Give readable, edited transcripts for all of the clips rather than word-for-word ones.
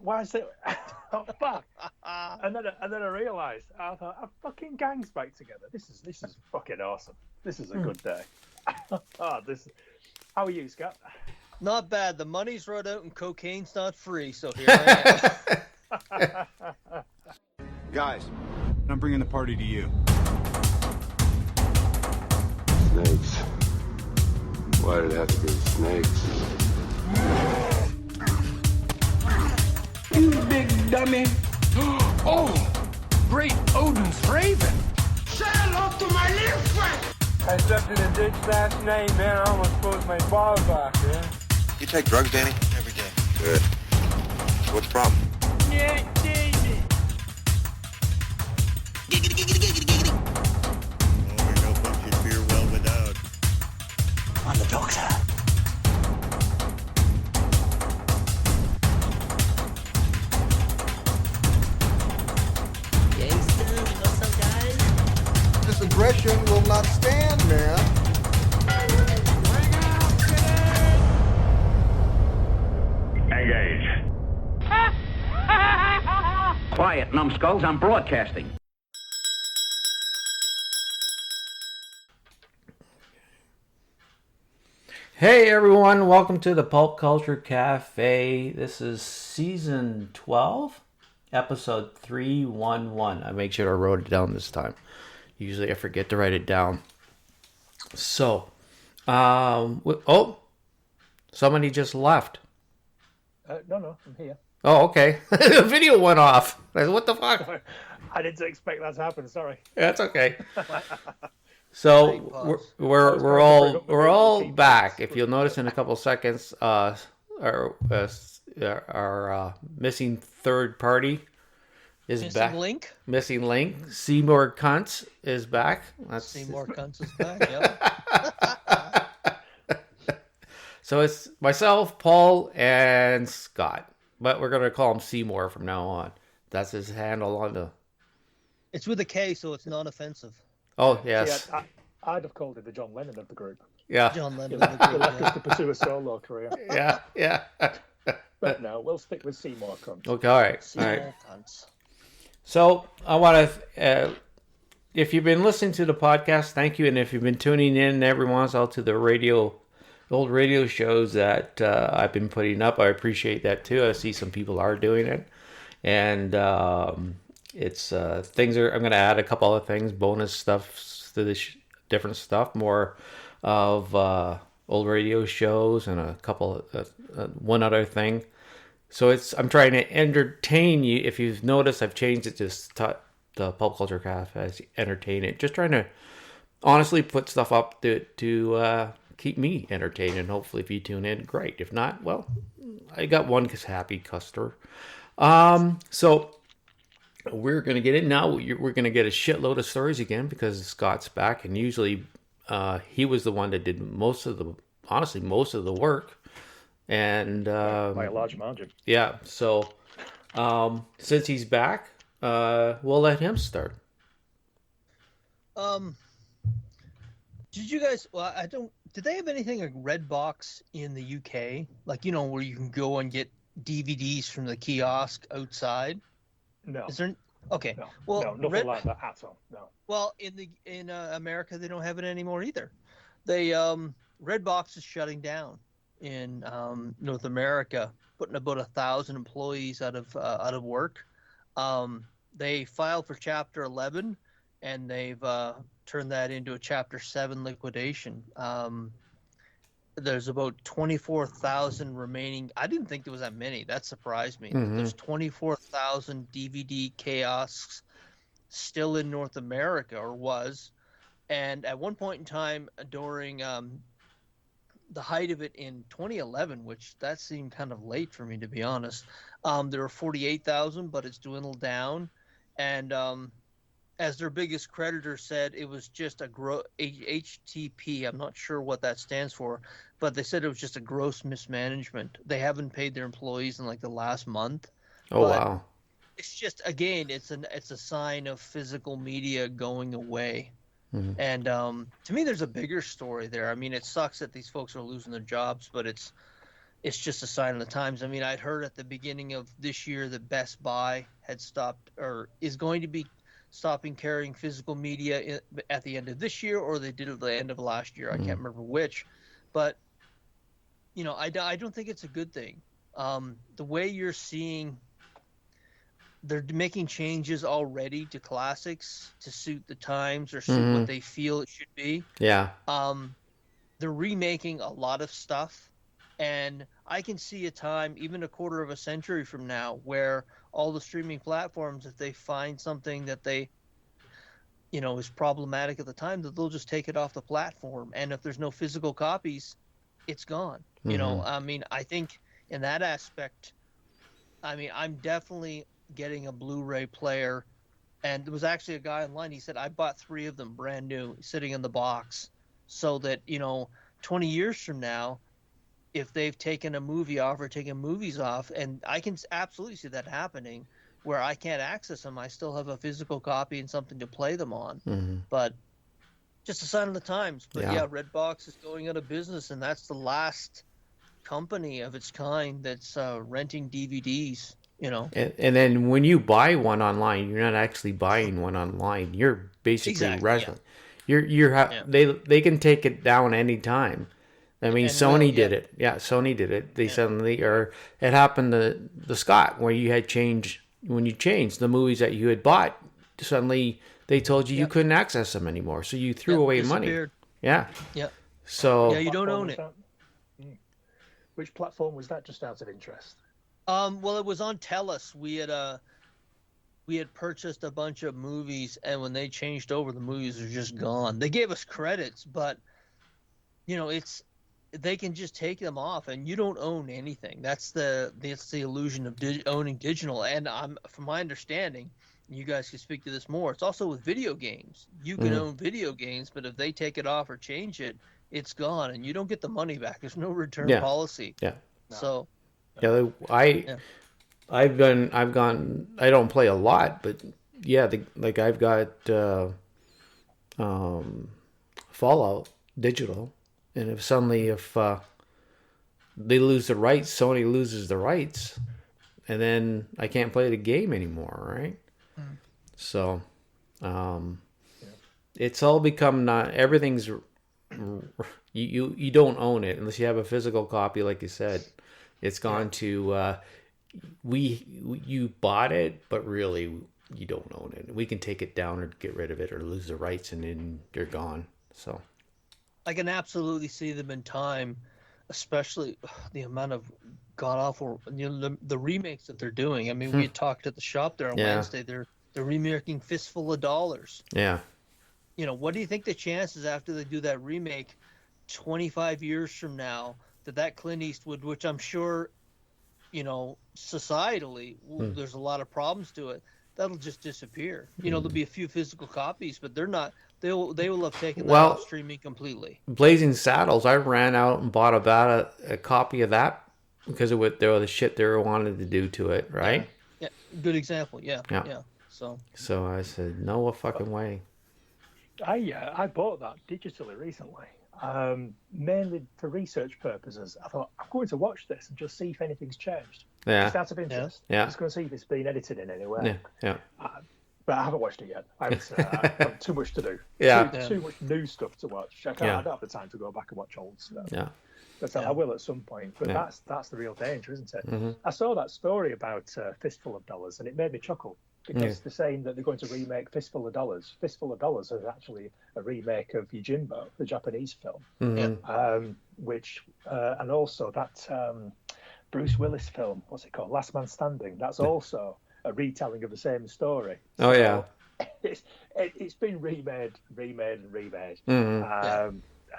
why is it? Oh fuck! And then I realised I thought, our fucking gang's back together. This is fucking awesome. This is a good day. Oh, this. How are you, Scott? Not bad. The money's run out and cocaine's not free, so here I am. Guys, I'm bringing the party to you. Snakes. Why did it have to be snakes? You big dummy. Oh, great Odin's raven. Say hello to my little friend. I stepped in a ditch last night, man. I almost pulled my balls off, man. You take drugs, Danny? Every day. Good. What's the problem? Yeah, David. Giggity, giggity, giggity, giggity. Oh, we know what you fear well without. I'm the doctor. Gangsters, what's up, guys? This aggression will not stand, man. Engage. Quiet, numbskulls. I'm broadcasting. Hey everyone, welcome to the Pulp Culture Cafe. This is season 12, episode 311. I make sure I wrote it down this time. Usually I forget to write it down. So, somebody just left. No, I'm here. Oh, okay. The video went off. What the fuck? I didn't expect that to happen. Sorry. That's okay. So we're all back. If you'll notice in a couple seconds, our missing third party is back. Missing link. Seymour Cunts is back. Seymour Cunts is back. Yep. So it's myself, Paul, and Scott, but we're gonna call him Seymour from now on. That's his handle on the. It's with a K, so it's not offensive. Oh yes. Yeah, I'd have called it the John Lennon of the group. Yeah. John Lennon. To pursue a solo career. Yeah. But no, we'll stick with Seymour Cunts. Okay. All right. Seymour Cunts. So I want to, if you've been listening to the podcast, thank you, and if you've been tuning in every once in a while to the old radio shows that I've been putting up, I appreciate that too. I see some people are doing it, and it's things are. I'm going to add a couple of things, bonus stuff to this different stuff, more of old radio shows, and a couple one other thing. So I'm trying to entertain you. If you've noticed, I've changed it to the Pulp Culture Cafe as entertain it. Just trying to honestly put stuff up to keep me entertained, and hopefully if you tune in, great. If not, well, I got one happy customer. So we're going to get in now. We're going to get a shitload of stories again because Scott's back, and usually he was the one that did most of the work. And by a large margin. Yeah, so since he's back, we'll let him start. Did you guys? Well, I don't. Did they have anything like Redbox in the UK? Like, you know, where you can go and get DVDs from the kiosk outside? No. Is there? Okay. No. Well, no, nothing like that at all. No. Well, in America, they don't have it anymore either. They Redbox is shutting down in North America, putting about 1,000 employees out of work. They filed for Chapter 11, and they've turned that into a Chapter 7 liquidation. There's about 24,000 remaining. I didn't think there was that many. That surprised me. Mm-hmm. There's 24,000 DVD kiosks still in North America, or was. And at one point in time during the height of it in 2011, which that seemed kind of late for me, to be honest, there were 48,000, but it's dwindled down. And as their biggest creditor said, it was just HTP. I'm not sure what that stands for, but they said it was just a gross mismanagement. They haven't paid their employees in like the last month. Oh, wow. It's just, again, it's a sign of physical media going away. Mm-hmm. And to me, there's a bigger story there. I mean, it sucks that these folks are losing their jobs, but it's just a sign of the times. I mean, I'd heard at the beginning of this year that Best Buy had stopped or is going to be stopping carrying physical media at the end of this year, or they did it at the end of last year. I can't remember which, but I don't think it's a good thing. The way you're seeing, they're making changes already to classics to suit the times or suit what they feel it should be. Yeah. They're remaking a lot of stuff, and I can see a time, even a quarter of a century from now, where all the streaming platforms, if they find something that they, is problematic at the time, that they'll just take it off the platform. And if there's no physical copies, it's gone. I mean, I think in that aspect, I mean, I'm definitely getting a Blu-ray player, and there was actually a guy online. He said, I bought 3 of them brand new sitting in the box, so that 20 years from now, if they've taken a movie off or taken movies off, and I can absolutely see that happening, where I can't access them, I still have a physical copy and something to play them on. But just a sign of the times. But yeah, Redbox is going out of business, and that's the last company of its kind that's renting DVDs. And then when you buy one online, you're not actually buying one online. You're basically renting. Yeah. They can take it down anytime. I mean, Sony did it. Yeah, Sony did it. They suddenly, or it happened to the Scott, where you had when you changed the movies that you had bought, suddenly they told you you couldn't access them anymore. So you threw away money. Yeah. Yeah. So. Yeah, you don't own it. Which platform was that, just out of interest? Well, it was on TELUS. We had purchased a bunch of movies, and when they changed over, the movies were just gone. They gave us credits, but they can just take them off, and you don't own anything. That's the illusion of owning digital. And from my understanding, you guys can speak to this more, it's also with video games. You can own video games, but if they take it off or change it, it's gone, and you don't get the money back. There's no return policy. Yeah. So. Yeah, I've gone. I don't play a lot, but yeah, I've got Fallout digital, and if they lose the rights, Sony loses the rights, and then I can't play the game anymore, right? So, it's all become not everything's. You don't own it unless you have a physical copy, like you said. It's gone to you bought it, but really you don't own it. We can take it down or get rid of it or lose the rights, and then they're gone. So I can absolutely see them in time, especially the amount of god awful the remakes that they're doing. I mean, we had talked at the shop there on Wednesday. They're remaking Fistful of Dollars. Yeah. What do you think the chances after they do that remake 25 years from now that Clint Eastwood, which I'm sure, societally, there's a lot of problems to it, that'll just disappear. There'll be a few physical copies, but they're not. They will have taken that off streaming completely. Blazing Saddles, I ran out and bought about a copy of that because of what the shit they wanted to do to it, right? Yeah, good example. Yeah. So I said, no fucking way. I bought that digitally recently. Mainly for research purposes. I thought, I'm going to watch this and just see if anything's changed. Yeah. Just out of interest. Yeah. Just going to see if it's been edited in any way. Yeah. But I haven't watched it yet. I've too much to do. Yeah. Too much new stuff to watch. I don't have the time to go back and watch old stuff. Yeah. But I will at some point. But that's the real danger, isn't it? I saw that story about Fistful of Dollars, and it made me chuckle. Because they're saying that they're going to remake Fistful of Dollars. Fistful of Dollars is actually a remake of Yojimbo, the Japanese film, which and also that Bruce Willis film, what's it called, Last Man Standing. That's also a retelling of the same story. Oh yeah, it's been remade.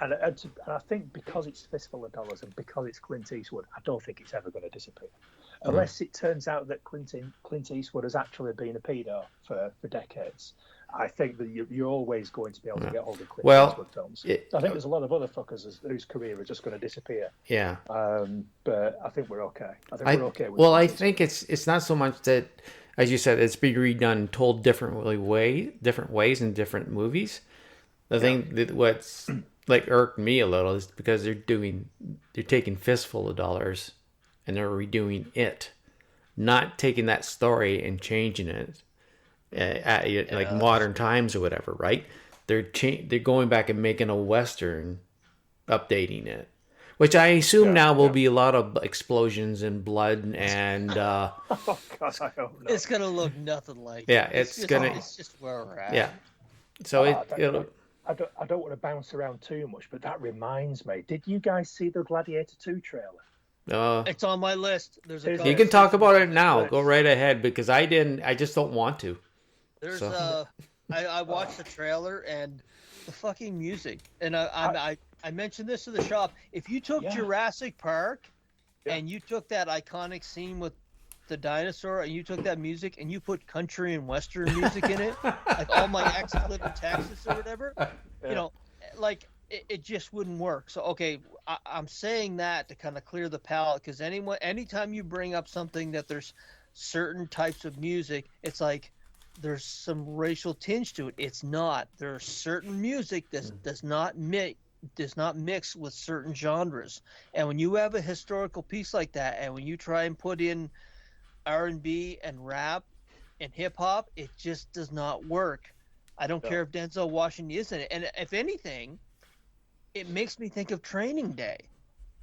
And I think because it's Fistful of Dollars and because it's Clint Eastwood, I don't think it's ever going to disappear. Unless it turns out that Clint Eastwood has actually been a pedo for decades. I think that you're always going to be able to get hold of Clint Eastwood films. I think there's a lot of other fuckers whose career are just going to disappear. Yeah. But I think we're okay. We're okay with I think it's not so much that, as you said, it's being redone, told different ways in different movies. I think that like irked me a little is because they're taking fistful of dollars and they're redoing it, not taking that story and changing it like modern times or whatever, right? They're going back and making a Western, updating it, which I assume now will be a lot of explosions and blood and Oh God, I hope not. It's gonna look nothing like. it's just where we're at. yeah. So I don't want to bounce around too much, but that reminds me. Did you guys see the Gladiator 2 trailer? It's on my list. You can talk about it now. Go right ahead, because I didn't. I just don't want to. There's I watched the trailer and the fucking music, and I mentioned this to the shop. If you took Jurassic Park and you took that iconic scene with the dinosaur and you took that music and you put country and western music in it, like all my exes live in Texas or whatever, you know, like it just wouldn't work. So okay, I'm saying that to kind of clear the palate, because anytime you bring up something that there's certain types of music, it's like there's some racial tinge to it. It's not. There's certain music that does not mix with certain genres. And when you have a historical piece like that, and when you try and put in R&B and rap and hip hop, it just does not work. I don't care if Denzel Washington is in it. And if anything, it makes me think of Training Day,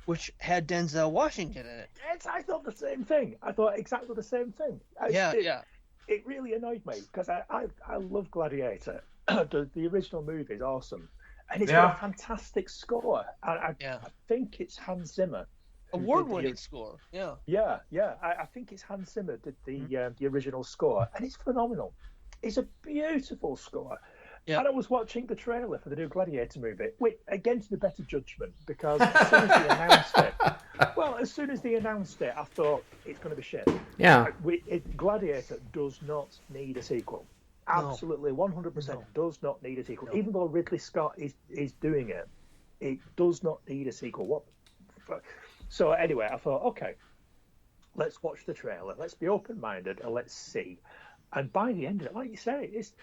which had Denzel Washington in it. I thought the same thing. I thought exactly the same thing. It really annoyed me because I love Gladiator. The original movie is awesome, and it's got a fantastic score. I think it's Hans Zimmer. Award-winning score. Yeah. I think it's Hans Zimmer did the original score, and it's phenomenal. It's a beautiful score. Yeah. And I was watching the trailer for the new Gladiator movie, against the better judgment, because as soon as they announced it, I thought it's going to be shit. Yeah. Gladiator does not need a sequel. Absolutely, 100% does not need a sequel. Even though Ridley Scott is doing it, it does not need a sequel. What? So anyway, I thought, okay, let's watch the trailer. Let's be open-minded and let's see. And by the end of it, like you say, it's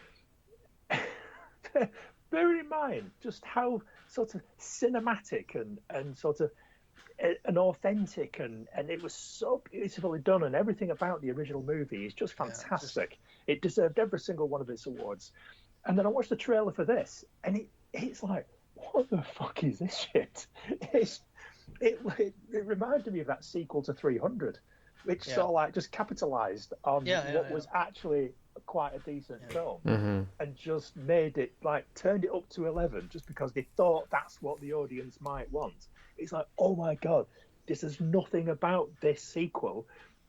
bear in mind just how sort of cinematic and sort of and authentic and it was so beautifully done, and everything about the original movie is just fantastic. It deserved every single one of its awards. And then I watched the trailer for this, and it's like, what the fuck is this shit? It reminded me of that sequel to 300, which sort of like just capitalized on what was actually quite a decent film, and just made it, like, turned it up to 11 just because they thought that's what the audience might want. It's like, oh my god, this is nothing about this sequel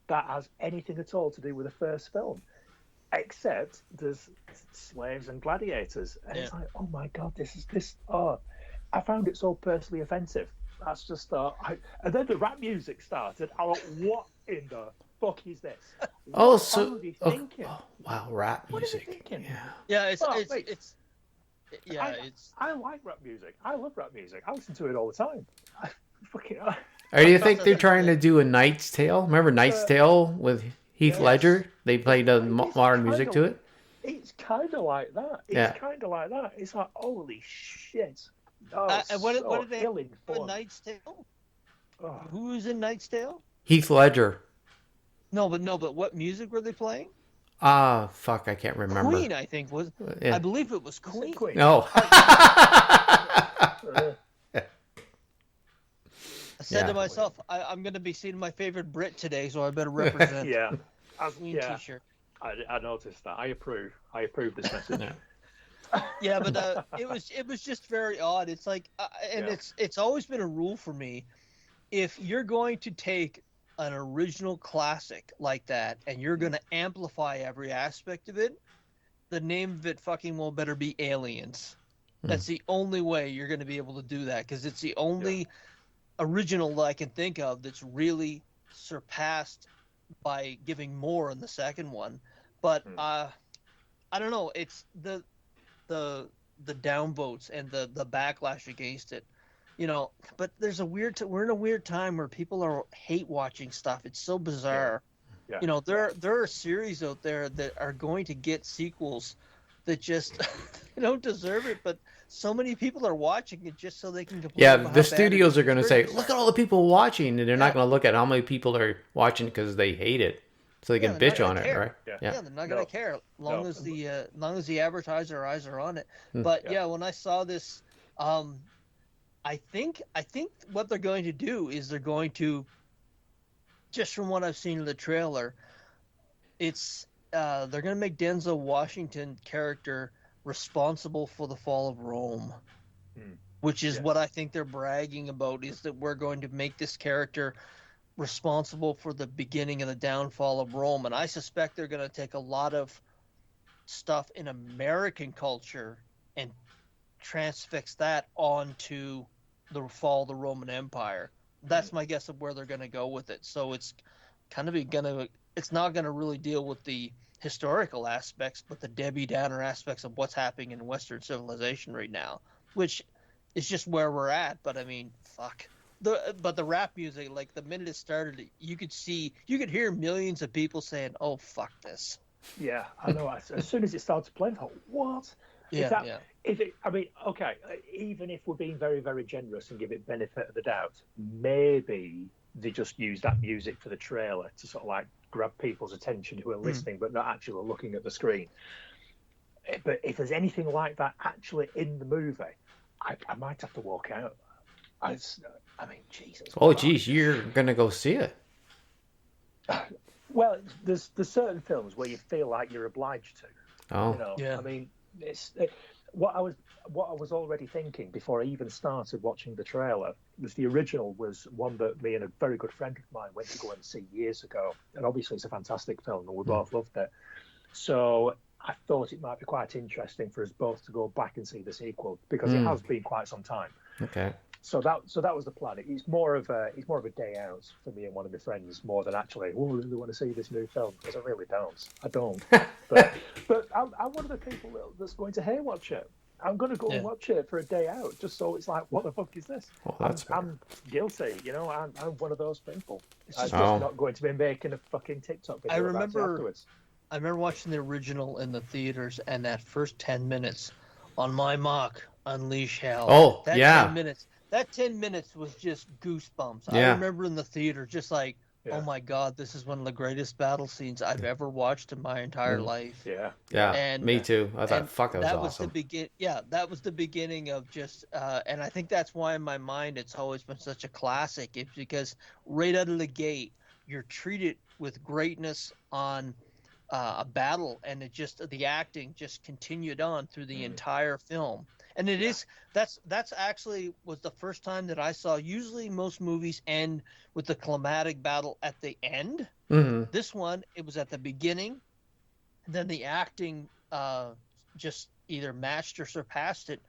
that has anything at all to do with the first film, except there's slaves and gladiators, and it's like, oh my god, I found it so personally offensive. That's just and then the rap music started. I went, what in the fuck is this? What are you thinking? Wow, rap music. What are you thinking? I like rap music. I love rap music. I listen to it all the time. Or do you think they're trying to do a Knight's Tale? Remember Knight's Tale with Heath Ledger? They played modern music to it. It's kind of like that. It's like, holy shit. What did they in Knight's Tale? Who was in Knight's Tale? Heath Ledger. No, but what music were they playing? Fuck, I can't remember. Queen, I think was. I believe it was Queen. No. I said to myself, I'm going to be seeing my favorite Brit today, so I better represent. Queen T-shirt. I noticed that. I approve this message. Yeah, but it was just very odd. It's like, it's always been a rule for me. If you're going to take an original classic like that and you're going to amplify every aspect of it, the name of it fucking well better be Aliens. That's the only way you're going to be able to do that, because it's the only original that I can think of that's really surpassed by giving more in the second one. But I don't know. It's the downvotes and the backlash against it, you know. But there's we're in a weird time where people are hate watching stuff. It's so bizarre. You know, there are series out there that are going to get sequels that just they don't deserve it, but so many people are watching it just so they can complain. Yeah, about the how bad studios it are going to is. say, look at all the people watching, and they're not Yeah. going to look at how many people are watching because they hate it, so they Yeah, can they're not bitch gonna on it, care. right? Yeah, they're not gonna care long No. as the advertiser eyes are on it. Hmm. But yeah, when I saw this, I think what they're going to do is they're going to, just from what I've seen in the trailer, it's they're going to make Denzel Washington character responsible for the fall of Rome, which is what I think they're bragging about, is that we're going to make this character responsible for the beginning of the downfall of Rome. And I suspect they're going to take a lot of stuff in American culture and transfix that onto the fall of the Roman Empire. That's my guess of where they're going to go with it. So it's kind of it's not going to really deal with the historical aspects, but the Debbie Downer aspects of what's happening in Western civilization right now, which is just where we're at. But I mean, fuck. But the rap music, like the minute it started, you could hear millions of people saying, "Oh, fuck this." Yeah, I know. As soon as it started playing, I thought, what? Yeah. I mean, okay, even if we're being very, very generous and give it benefit of the doubt, maybe they just use that music for the trailer to sort of like grab people's attention who are listening but not actually looking at the screen. But if there's anything like that actually in the movie, I might have to walk out. I mean, Jesus. Oh, geez, you're going to go see it. Well, there's certain films where you feel like you're obliged to. Oh. You know, Yeah. I mean, what I was already thinking before I even started watching the trailer was the original was one that me and a very good friend of mine went to go and see years ago, and obviously it's a fantastic film and we both loved it. So I thought it might be quite interesting for us both to go back and see the sequel because it has been quite some time. Okay. So that was the plan. It's more of a day out for me and one of my friends more than actually, oh, I really want to see this new film, because I really don't. I don't. but I'm one of the people that's going to watch it. I'm going to go and watch it for a day out, just so it's like, what the fuck is this? I'm guilty, you know. I'm one of those people. I'm just not going to be making a fucking TikTok video about it afterwards. I remember watching the original in the theaters, and that first 10 minutes, on my mark, unleash hell. Oh, that yeah. 10 minutes. That 10 minutes was just goosebumps. Yeah. I remember in the theater just like, oh my God, this is one of the greatest battle scenes I've ever watched in my entire life. Yeah. Yeah, And me too. I thought, fuck, that was awesome. That was the beginning of just, and I think that's why in my mind it's always been such a classic. It's because right out of the gate, you're treated with greatness on a battle, and the acting just continued on through the entire film. And that's actually was the first time that I saw. Usually most movies end with the climatic battle at the end. Mm-hmm. This one, it was at the beginning, and then the acting just either matched or surpassed it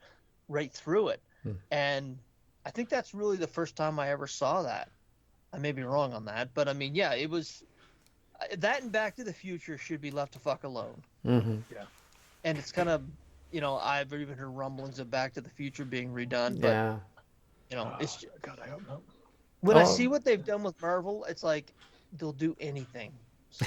right through it. And I think that's really the first time I ever saw that. I may be wrong on that, but I mean, yeah, it was that, and Back to the Future should be left to fuck alone. Mm-hmm. Yeah. And it's kind of, you know, I've even heard rumblings of Back to the Future being redone, but Yeah. you know, it's God, I hope not. when I see what they've done with Marvel, it's like they'll do anything. So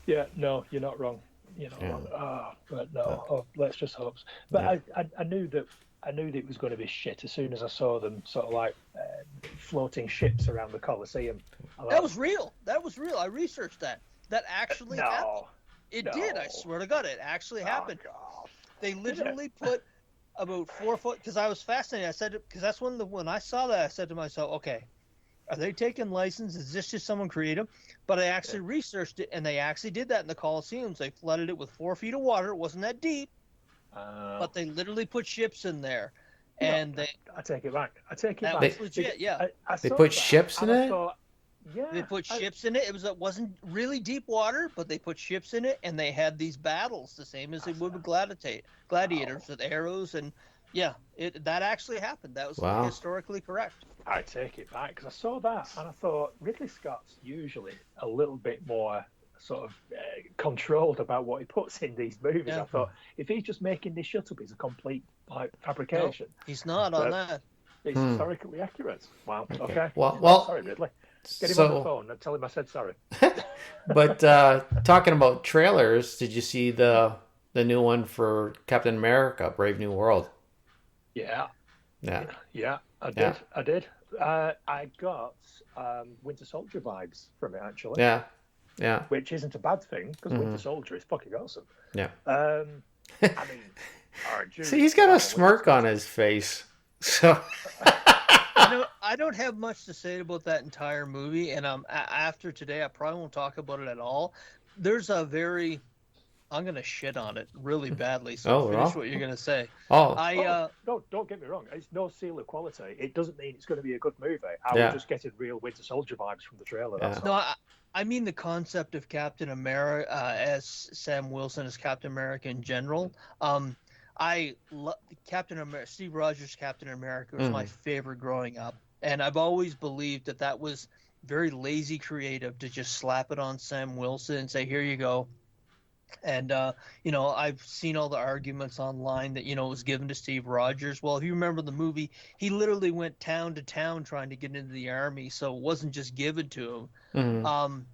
yeah. No, you're not wrong. You're not wrong. But no. Let's just hope. But I knew that it was going to be shit as soon as I saw them sort of like floating ships around the Colosseum. that was real. I researched that. That actually happened. It did. I swear to God, it actually happened. God. They literally put about 4 foot, because I was fascinated. I said, because that's when I saw that, I said to myself, okay, are they taking license? Is this just someone creative? But I actually researched it, and they actually did that in the Colosseums. They flooded it with 4 feet of water. It wasn't that deep, but they literally put ships in there. And I take it back. That was legit, yeah. They put ships in it? They put ships in it. It wasn't really deep water, but they put ships in it, and they had these battles, the same as they would with gladiators with arrows, and that actually happened. That was historically correct. I take it back, because I saw that and I thought Ridley Scott's usually a little bit more sort of controlled about what he puts in these movies. Yeah. I thought if he's just making this shut up, it's a complete fabrication. No, he's not on that. It's historically accurate. Wow. Okay. Well, sorry, Ridley. Get him on the phone and tell him I said sorry. But talking about trailers, did you see the new one for Captain America: Brave New World? Yeah, Yeah, I did. I did. I got Winter Soldier vibes from it actually. Yeah. Which isn't a bad thing because Winter Soldier is fucking awesome. Yeah. I mean, see, he's got a smirk on his face. So I don't have much to say about that entire movie, and after today, I probably won't talk about it at all. There's a very, I'm gonna shit on it really badly. So finish what you're gonna say. No, don't get me wrong. It's no seal of quality. It doesn't mean it's going to be a good movie. I was just getting real Winter Soldier vibes from the trailer. That's all. No, I mean the concept of Captain America as Sam Wilson as Captain America in general. I love Captain America. Steve Rogers' Captain America was my favorite growing up, and I've always believed that was very lazy creative to just slap it on Sam Wilson and say, "Here you go." And I've seen all the arguments online that it was given to Steve Rogers. Well, if you remember the movie, he literally went town to town trying to get into the army, so it wasn't just given to him.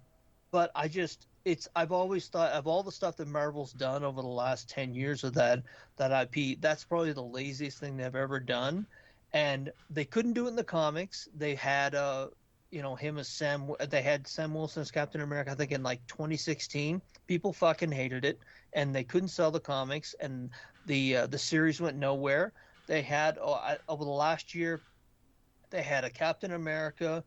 But I've always thought of all the stuff that Marvel's done over the last 10 years of that IP, that's probably the laziest thing they've ever done. And they couldn't do it in the comics. They had him as they had Sam Wilson as Captain America, I think in like 2016. People fucking hated it, and they couldn't sell the comics, and the series went nowhere. They had over the last year, they had a Captain America,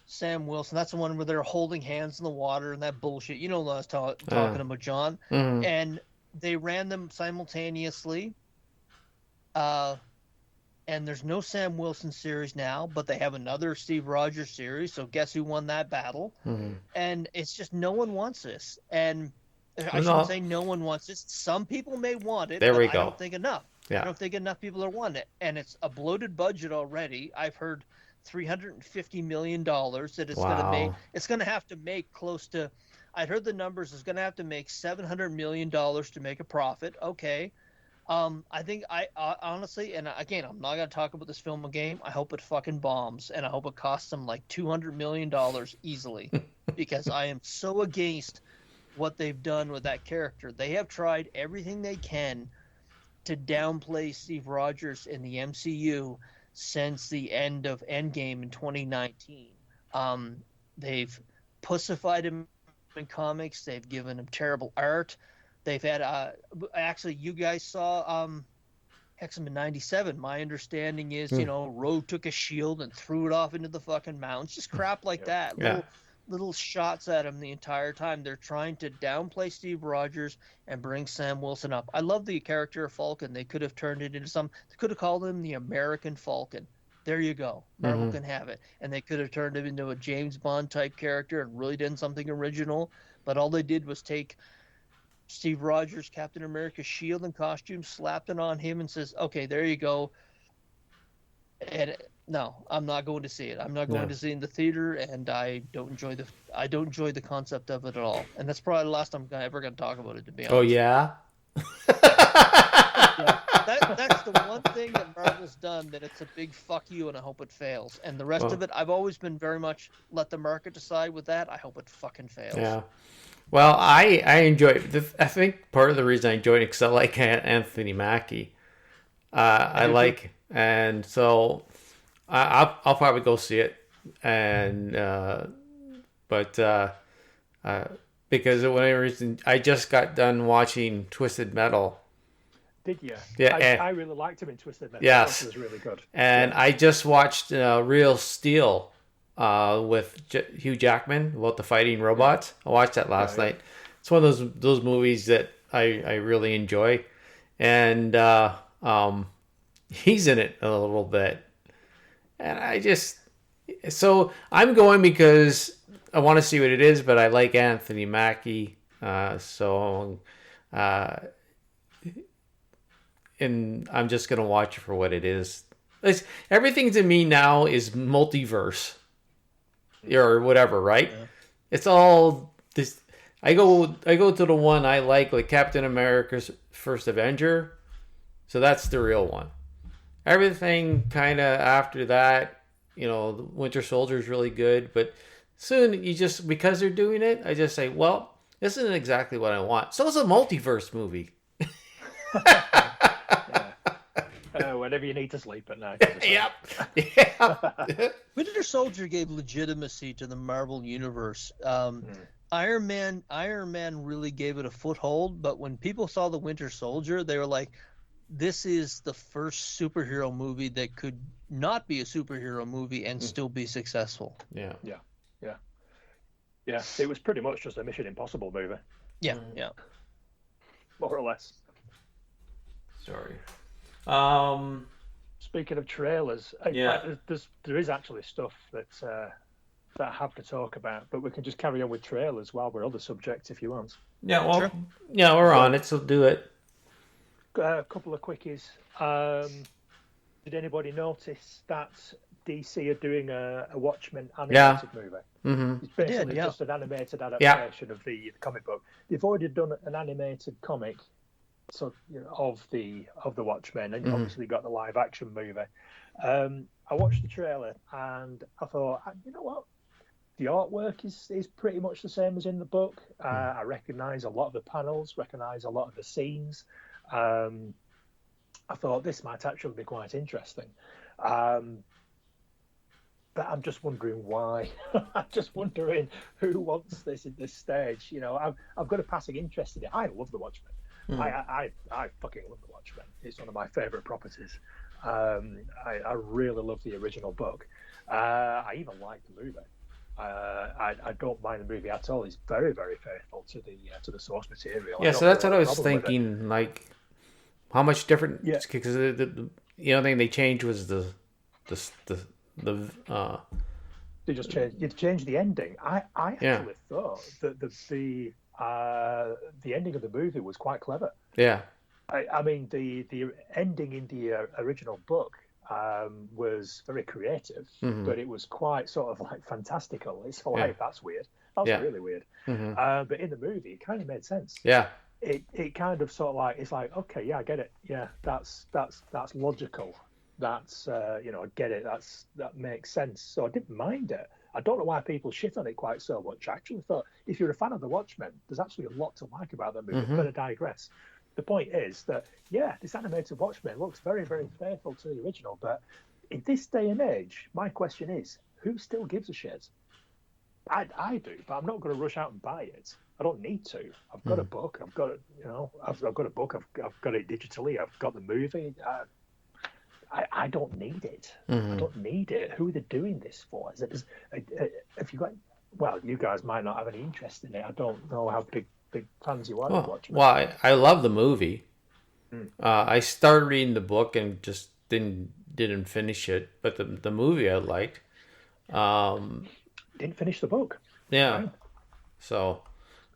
Sam Wilson. That's the one where they're holding hands in the water and that bullshit. You know what I was talking about, John. And they ran them simultaneously. And there's no Sam Wilson series now, but they have another Steve Rogers series. So guess who won that battle? And it's just no one wants this. And I shouldn't say no one wants this. Some people may want it, but I don't think enough. I don't think enough people are wanting it. And it's a bloated budget already. I've heard $350 million that it's going to make. It's going to have to make close to, I'd heard the numbers, it's going to have to make $700 million to make a profit. Okay. I think I honestly, and again, I'm not going to talk about this film again. I hope it fucking bombs, and I hope it costs them like $200 million easily, because I am so against what they've done with that character. They have tried everything they can to downplay Steve Rogers in the MCU since the end of Endgame in 2019. They've pussified him in comics. They've given him terrible art. They've had actually, you guys saw X-Men 97. My understanding is, Rogue took a shield and threw it off into the fucking mountains. Just crap like that. Little shots at him the entire time. They're trying to downplay Steve Rogers and bring Sam Wilson up. I love the character of Falcon. They could have turned it into they could have called him the American Falcon. There you go. Marvel can have it. And they could have turned him into a James Bond type character and really done something original. But all they did was take Steve Rogers, Captain America's shield and costume, slapped it on him and says, okay, there you go. And no, I'm not going to see it. I'm not going to see it in the theater, and I don't enjoy the concept of it at all. And that's probably the last time I'm ever going to talk about it, to be honest. Oh, yeah? That's the one thing that Marvel's done that it's a big fuck you, and I hope it fails. And the rest of it, I've always been very much let the market decide with that. I hope it fucking fails. Yeah. Well, I enjoy it. I think part of the reason I enjoyed it because I like Anthony Mackie. And so I'll probably go see it. And because of whatever reason, I just got done watching Twisted Metal. Did you? Yeah, I really liked him in Twisted Metal. Yes, it was really good. And I just watched Real Steel. With Hugh Jackman about the fighting robots. I watched that last night. It's one of those movies that I really enjoy, and he's in it a little bit, and I'm going because I want to see what it is, but I like Anthony Mackie, and I'm just gonna watch it for what it is. Everything to me now is multiverse. Or whatever, right? Yeah. It's all this. I go to the one I like Captain America's First Avenger, so that's the real one. Everything kind of after that, the Winter Soldier is really good, but soon you just, because they're doing it, I just say, well, this isn't exactly what I want. So it's a multiverse movie. Whenever you need to sleep at night. Yep. Yeah. Winter Soldier gave legitimacy to the Marvel Universe. Iron Man really gave it a foothold, but when people saw the Winter Soldier, they were like, this is the first superhero movie that could not be a superhero movie and still be successful. Yeah. Yeah, it was pretty much just a Mission Impossible movie. Yeah. More or less. Sorry. Speaking of trailers, there is actually stuff that I have to talk about, but we can just carry on with trailers while we're on the subject if you want. Yeah, well, sure. Yeah, we're on it, so do it. A couple of quickies. Did anybody notice that DC are doing a Watchmen animated movie? Mm-hmm. It's basically just an animated adaptation of the comic book. They've already done an animated comic, so of the Watchmen, and obviously got the live action movie. I watched the trailer and I thought, you know what? The artwork is pretty much the same as in the book. I recognise a lot of the panels, recognise a lot of the scenes. I thought this might actually be quite interesting. But I'm just wondering why. I'm just wondering who wants this at this stage. I've got a passing interest in it. I love the Watchmen. I fucking love the Watchmen. It's one of my favourite properties. I really love the original book. I even like the movie. I don't mind the movie at all. It's very, very faithful to the source material. Yeah, so that's what I was thinking. Like, how much different? Yeah, because the thing they changed was the they just changed the ending. I actually thought that the ending of the movie was quite clever. Yeah. I mean, the ending in the original book was very creative, but it was quite sort of like fantastical. It's like, that's weird. That's really weird. But in the movie, it kind of made sense. Yeah. It kind of sort of like, it's like, okay, yeah, I get it. Yeah, that's logical. That's I get it. That makes sense. So I didn't mind it. I don't know why people shit on it quite so much. I actually thought, if you're a fan of the Watchmen, there's actually a lot to like about that movie. But I digress. The point is that, this animated Watchmen looks very, very faithful to the original. But in this day and age, my question is, who still gives a shit? I do, but I'm not going to rush out and buy it. I don't need to. I've got a book. I've got I've got a book. I've got it digitally. I've got the movie. I don't need it. I don't need it. Who are they doing this for? If you got, well, you guys might not have any interest in it. I don't know how big fans you are of Watchmen. Well, I love the movie. I started reading the book and just didn't finish it, but the movie I liked. Didn't finish the book. Yeah. Right. So,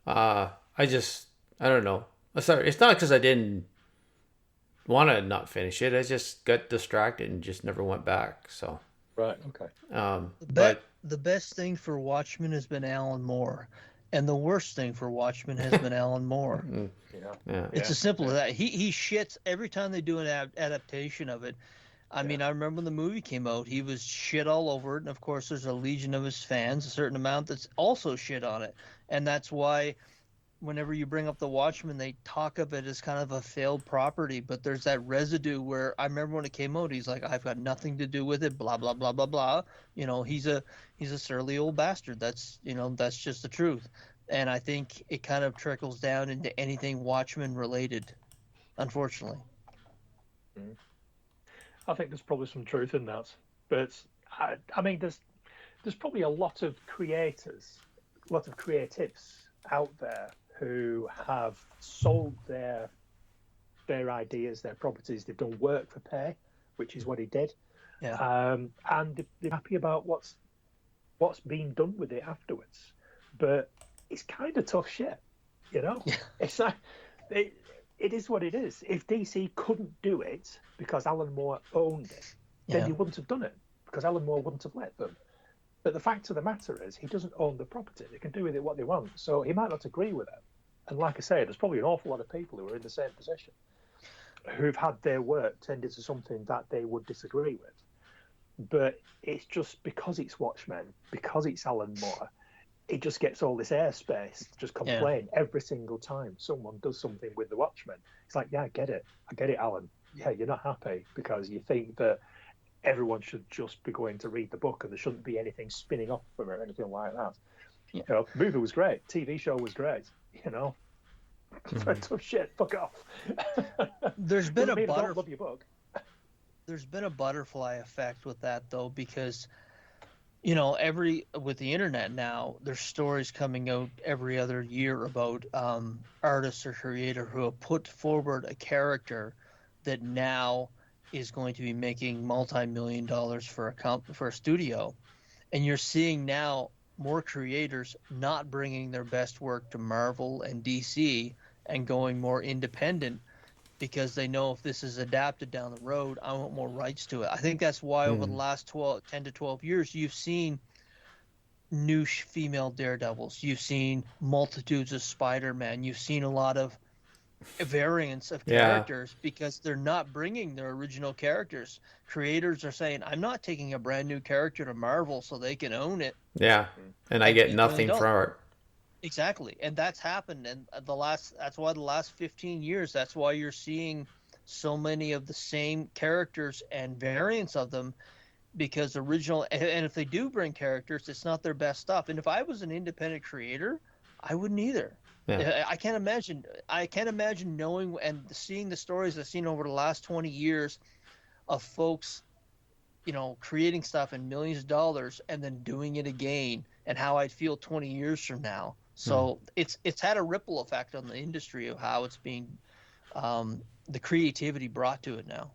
I don't know. Sorry, it's not because I didn't want to not finish it. I just got distracted and just never went back. So. Right. Okay. The best thing for Watchmen has been Alan Moore, and the worst thing for Watchmen has been Alan Moore. Yeah. It's as simple as that. He shits every time they do an adaptation of it. I mean, I remember when the movie came out, he was shit all over it, and of course there's a legion of his fans, a certain amount that's also shit on it. And that's why whenever you bring up the Watchmen, they talk of it as kind of a failed property, but there's that residue where I remember when it came out, he's like, I've got nothing to do with it, blah, blah, blah, blah, blah. He's a surly old bastard. That's just the truth. And I think it kind of trickles down into anything Watchmen related, unfortunately. I think there's probably some truth in that, but I mean, there's probably a lot of creators, a lot of creatives out there who have sold their ideas, their properties. They've done work for pay, which is what he did. Yeah. And they're happy about what's being done with it afterwards. But it's kind of tough shit, Yeah. It's like it is what it is. If DC couldn't do it because Alan Moore owned it, then he wouldn't have done it because Alan Moore wouldn't have let them. But the fact of the matter is, he doesn't own the property. They can do with it what they want. So he might not agree with it. And like I say, there's probably an awful lot of people who are in the same position, who've had their work turned into something that they would disagree with. but it's just because it's Watchmen, because it's Alan Moore, it just gets all this airspace to just complain every single time someone does something with the Watchmen. It's like, yeah, I get it, Alan. Yeah, you're not happy because you think that everyone should just be going to read the book and there shouldn't be anything spinning off from it or anything like that. Yeah. You know, movie was great, TV show was great, you know. Tough shit, fuck off. There's been I don't love your book. There's been a butterfly effect with that though, because you know, with the internet now, there's stories coming out every other year about artists or creator who have put forward a character that now is going to be making multi-million dollars for a studio, and you're seeing now more creators not bringing their best work to Marvel and DC and going more independent because they know if this is adapted down the road, I want more rights to it. I think that's why over the last 10 to 12 years, you've seen new female Daredevils. You've seen multitudes of Spider-Man. You've seen a lot of variants of characters because they're not bringing their original characters. Creators are saying, I'm not taking a brand new character to Marvel so they can own it. Yeah, and I get nothing from it. Exactly, and that's happened, and that's why the last 15 years, that's why you're seeing so many of the same characters and variants of them, because and if they do bring characters, it's not their best stuff. And if I was an independent creator, I wouldn't either. Yeah. I can't imagine knowing and seeing the stories I've seen over the last 20 years of folks, you know, creating stuff in millions of dollars and then doing it again, and how I'd feel 20 years from now. So it's had a ripple effect on the industry of how it's being, the creativity brought to it now.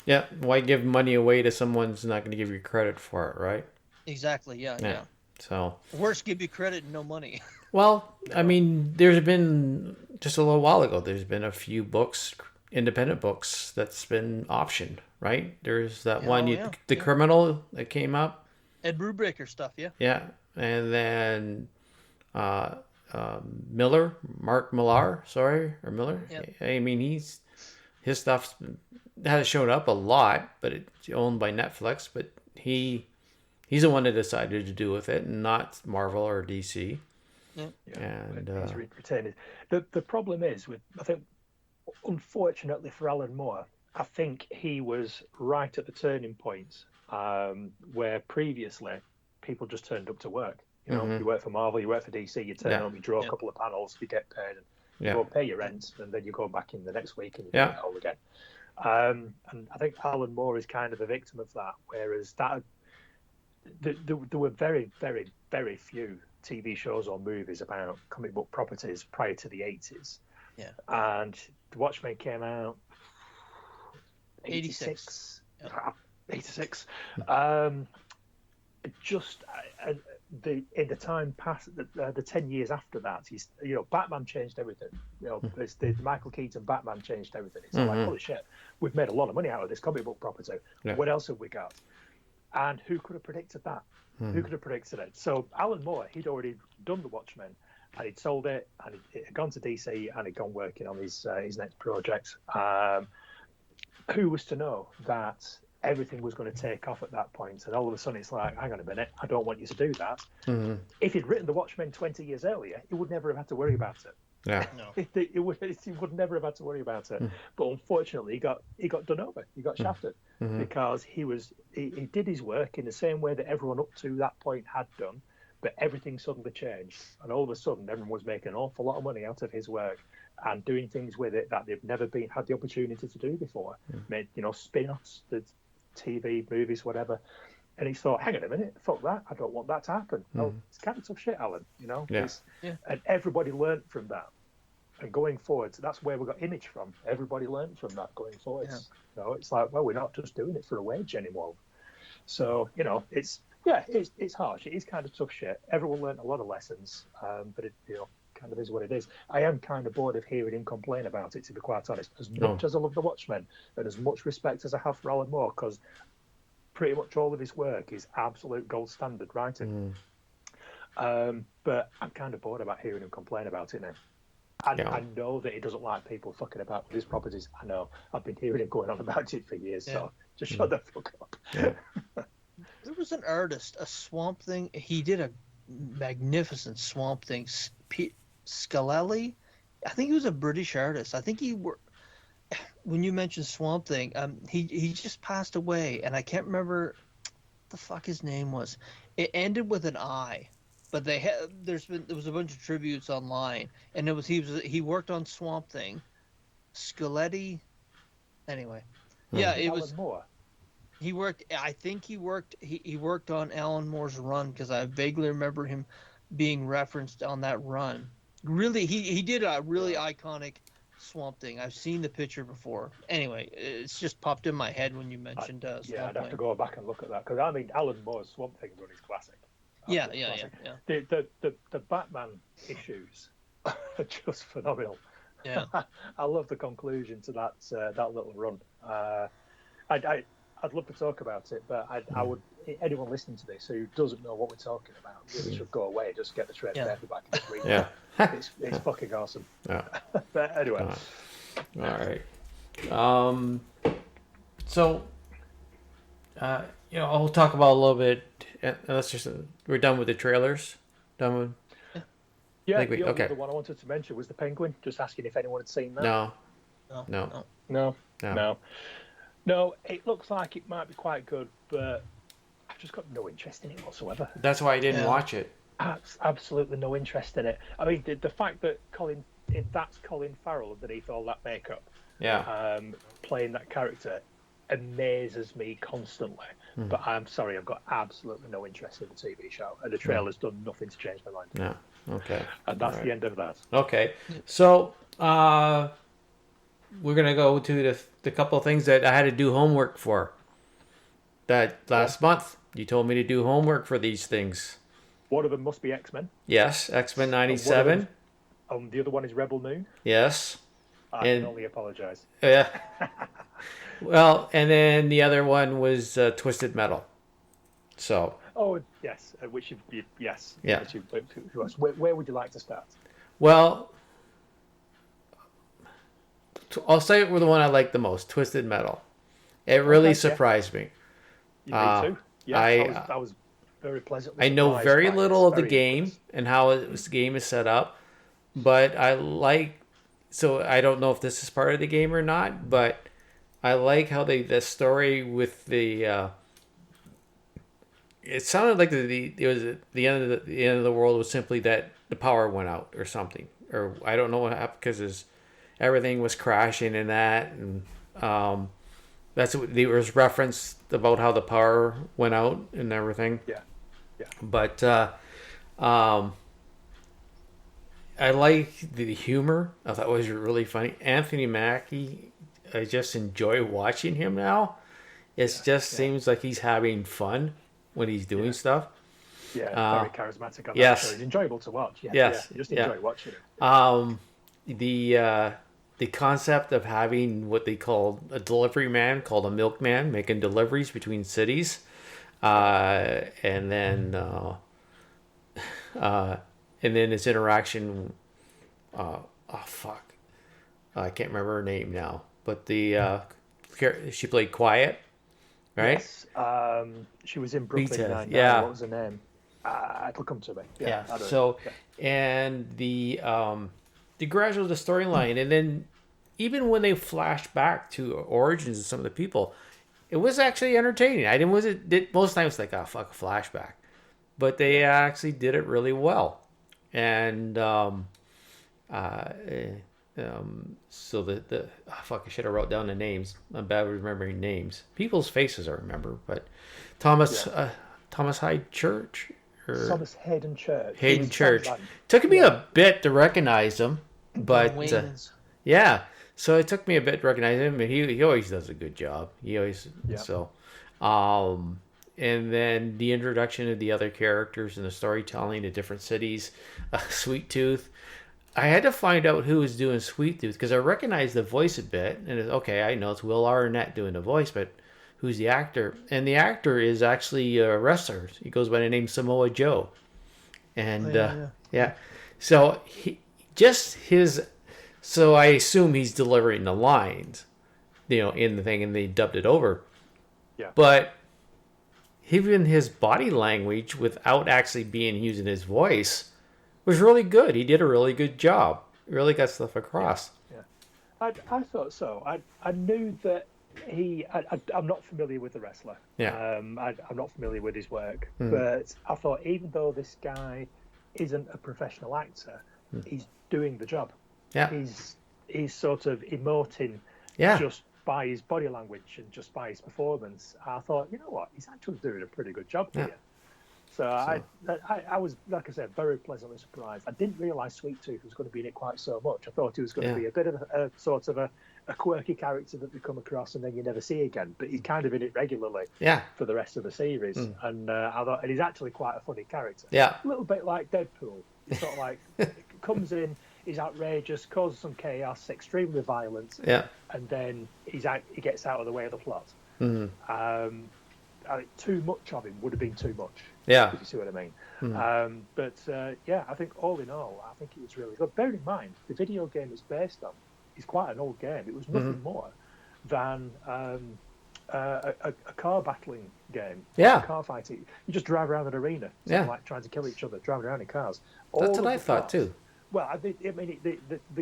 Yeah. Why give money away to someone who's not going to give you credit for it, right? Exactly. Yeah. So Worse, give you credit and no money. Well, I mean, there's been just a little while ago. There's been a few books, independent books, that's been optioned, right? There's that one, The Criminal, that came up. Ed Brubaker stuff, yeah. Yeah, and then Miller, Mark Millar, Miller. Yep. I mean, his stuff hasn't shown up a lot, but it's owned by Netflix. But he's the one that decided to do with it, and not Marvel or DC. Yeah. And he's retained it. The problem is I think, unfortunately for Alan Moore, I think he was right at the turning point where previously people just turned up to work. You know, you work for Marvel, you work for DC, you turn up, you draw a couple of panels, you get paid, and you go pay your rent, and then you go back in the next week and you do it all again. And I think Alan Moore is kind of a victim of that, whereas there were very, very, very few TV shows or movies about comic book properties prior to the 80s. Yeah. And The Watchmen came out 86. 86. In the time past, the 10 years after that, Batman changed everything. The Michael Keaton Batman changed everything. It's like, holy shit, we've made a lot of money out of this comic book property. Yeah. What else have we got? And who could have predicted that? Who could have predicted it? So Alan Moore, he'd already done The Watchmen, and he'd sold it, and it had gone to DC, and he'd gone working on his next project. Who was to know that everything was going to take off at that point? And all of a sudden, it's like, hang on a minute, I don't want you to do that. If he'd written The Watchmen 20 years earlier, he would never have had to worry about it. Yeah. No. He would never have had to worry about it. But unfortunately, he got done over. He got shafted because he did his work in the same way that everyone up to that point had done, but everything suddenly changed, and all of a sudden, everyone was making an awful lot of money out of his work and doing things with it that they've never had the opportunity to do before. Made spin-offs, the TV, movies, whatever. And he thought, hang on a minute, fuck that, I don't want that to happen. Oh, it's kind of tough shit, Alan, And everybody learned from that. And going forward, so that's where we got Image from. Everybody learned from that going forward. It's like, well, we're not just doing it for a wage anymore. So, it's harsh. It is kind of tough shit. Everyone learned a lot of lessons, but it, kind of is what it is. I am kind of bored of hearing him complain about it, to be quite honest. As much as I love The Watchmen, and as much respect as I have for Alan Moore, because pretty much all of his work is absolute gold standard writing. But I'm kind of bored about hearing him complain about it now. And I know that he doesn't like people fucking about with his properties. I know. I've been hearing him going on about it for years. So Just shut the fuck up. Yeah. There was an artist, a Swamp Thing. He did a magnificent Swamp Thing. Scalelli, I think he was a British artist. I think when you mentioned Swamp Thing, he just passed away, and I can't remember what the fuck his name was. It ended with an I, but there was a bunch of tributes online, and he worked on Swamp Thing, Scaletti. Anyway, yeah, it was. Alan Moore. He worked. I think he worked on Alan Moore's run, because I vaguely remember him being referenced on that run. Really, he did a really iconic Swamp Thing. I've seen the picture before. Anyway, it's just popped in my head when you mentioned Swamp Thing. I'd have to go back and look at that, because I mean, Alan Moore's Swamp Thing run is classic. Yeah. The Batman issues are just phenomenal. Yeah. I love the conclusion to that little run. I'd love to talk about it, but I would, anyone listening to this who doesn't know what we're talking about really should go away, just get the shred paperback and just read it. It's fucking awesome. Yeah. But anyway. All right. So, I'll talk about a little bit. We're done with the trailers. Done with. Yeah. The other one I wanted to mention was the Penguin. Just asking if anyone had seen that. No. It looks like it might be quite good, but I've just got no interest in it whatsoever. That's why I didn't watch it. Absolutely no interest in it. I mean, the fact that that's Colin Farrell underneath all that makeup, playing that character, amazes me constantly. But I'm sorry, I've got absolutely no interest in the TV show, and the trailer's done nothing to change my mind. Yeah. Okay. And that's the end of that. Okay. So, we're gonna go to the couple of things that I had to do homework for. That last month, you told me to do homework for these things. One of them must be X-Men. Yes, X-Men 97. The other one is Rebel Moon. Yes. I can only apologize. Yeah. Well, and then the other one was Twisted Metal. So. Oh yes, yes. Yeah. Where would you like to start? Well, I'll say with the one I like the most, Twisted Metal. It really surprised me. Me too. Yeah, I was very pleasantly surprised. I know very little of the game and how the game is set up, but so I don't know if this is part of the game or not, but I like how the story with the it sounded like the end of the world was simply that the power went out or something, or I don't know what happened, because everything was crashing in that, and that's what there was referenced about how the power went out and everything. Yeah. But I like the humor. I thought it was really funny. Anthony Mackie, I just enjoy watching him now. It seems like he's having fun when he's doing stuff. Yeah, very charismatic on that show. It's enjoyable to watch. You just enjoy watching it. The concept of having what they call a delivery man, called a milkman, making deliveries between cities, and then his interaction. I can't remember her name now, but she played Quiet, right? Yes. She was in Brooklyn Nine-Nine. Yeah. What was her name? It'll come to me. Yeah. And the gradual the storyline, and then even when they flash back to origins of some of the people, it was actually entertaining. Most times it's like, a flashback, but they actually did it really well. And so I should have wrote down the names. I'm bad with remembering names. People's faces I remember, but Thomas Hyde Church. Thomas Hayden Church. Hayden Church. Took me a bit to recognize him, but so it took me a bit to recognize him, and he always does a good job. And then the introduction of the other characters and the storytelling, the different cities, Sweet Tooth. I had to find out who was doing Sweet Tooth, because I recognized the voice a bit, and I know it's Will Arnett doing the voice, but who's the actor? And the actor is actually a wrestler. He goes by the name Samoa Joe. And so so I assume he's delivering the lines, in the thing, and they dubbed it over. Yeah. But even his body language, without actually being using his voice, was really good. He did a really good job. Really got stuff across. Yeah. I thought so. I knew that I'm not familiar with the wrestler. Yeah. I'm not familiar with his work, but I thought even though this guy isn't a professional actor, he's doing the job. Yeah. He's sort of emoting Yeah. just by his body language and just by his performance. I thought, you know what, he's actually doing a pretty good job here. So I was, like I said, very pleasantly surprised. I didn't realise Sweet Tooth was going to be in it quite so much. I thought he was going to be a bit of a sort of a quirky character that we come across and then you never see again. But he's kind of in it regularly for the rest of the series. And I thought, and he's actually quite a funny character. Yeah. A little bit like Deadpool. He's sort of like, comes in, he's outrageous, causes some chaos, extremely violent. Yeah. And then he gets out of the way of the plot. Too much of him would have been too much. Yeah. If you see what I mean. But I think all in all, I think it was really good. Bear in mind, the video game it's based on is quite an old game. It was nothing more than a car battling game. Yeah. Car fighting. You just drive around an arena, like trying to kill each other, driving around in cars. That's what I thought too. Well, the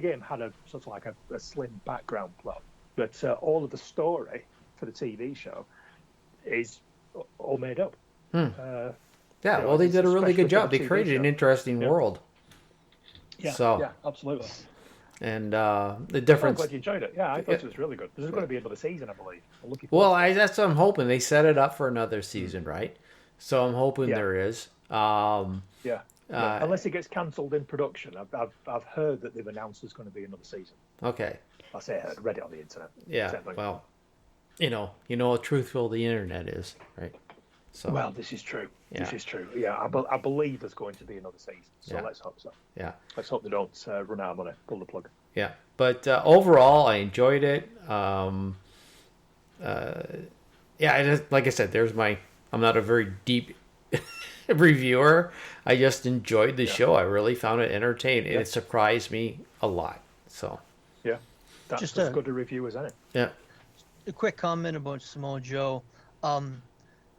game had a sort of like a slim background plot, but all of the story for the TV show is all made up. Well, they did a really good job. They created an interesting world. Yeah, so, absolutely. And the difference. I'm glad you enjoyed it. Yeah, I thought it was really good. There's going to be another season, I believe. That's what I'm hoping. They set it up for another season, right? So I'm hoping there is. Unless it gets cancelled in production, I've heard that they've announced there's going to be another season. Okay. I say I read it on the internet. Yeah. Well, you know how truthful the internet is, right? So. Well, this is true. Yeah. This is true. Yeah, I believe there's going to be another season. So let's hope so. Yeah. Let's hope they don't run out of money, pull the plug. Yeah. But overall, I enjoyed it. Like I said, I'm not a very deep reviewer. I just enjoyed the show. I really found it entertaining. And it surprised me a lot. So. Yeah. That's just as good a review as any. Yeah. A quick comment about Samoa Joe.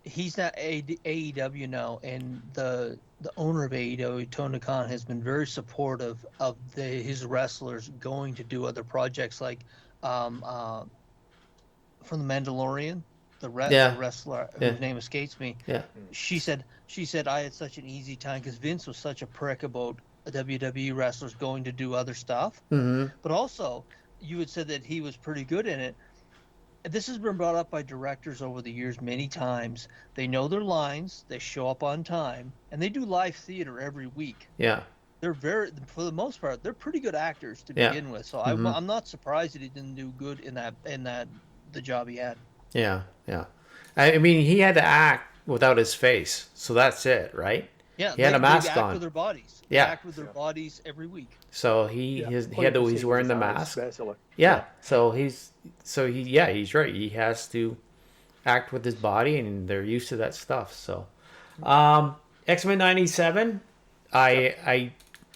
He's at AEW now, and the owner of AEW, Tony Khan, has been very supportive of his wrestlers going to do other projects, like from The Mandalorian, the wrestler whose name escapes me. Yeah. She said I had such an easy time because Vince was such a prick about WWE wrestlers going to do other stuff. Mm-hmm. But also, you had said that he was pretty good in it. This has been brought up by directors over the years many times. They know their lines, they show up on time, and they do live theater every week. Yeah. They're for the most part, they're pretty good actors to begin with. So I'm not surprised that he didn't do good in the job he had. Yeah, yeah. I mean, he had to act without his face, so that's it, right? Yeah, he had a mask they act on. With their bodies. Yeah, they act with their bodies every week. So he's wearing the mask. Yeah. He's right. He has to act with his body, and they're used to that stuff. So, X-Men '97, I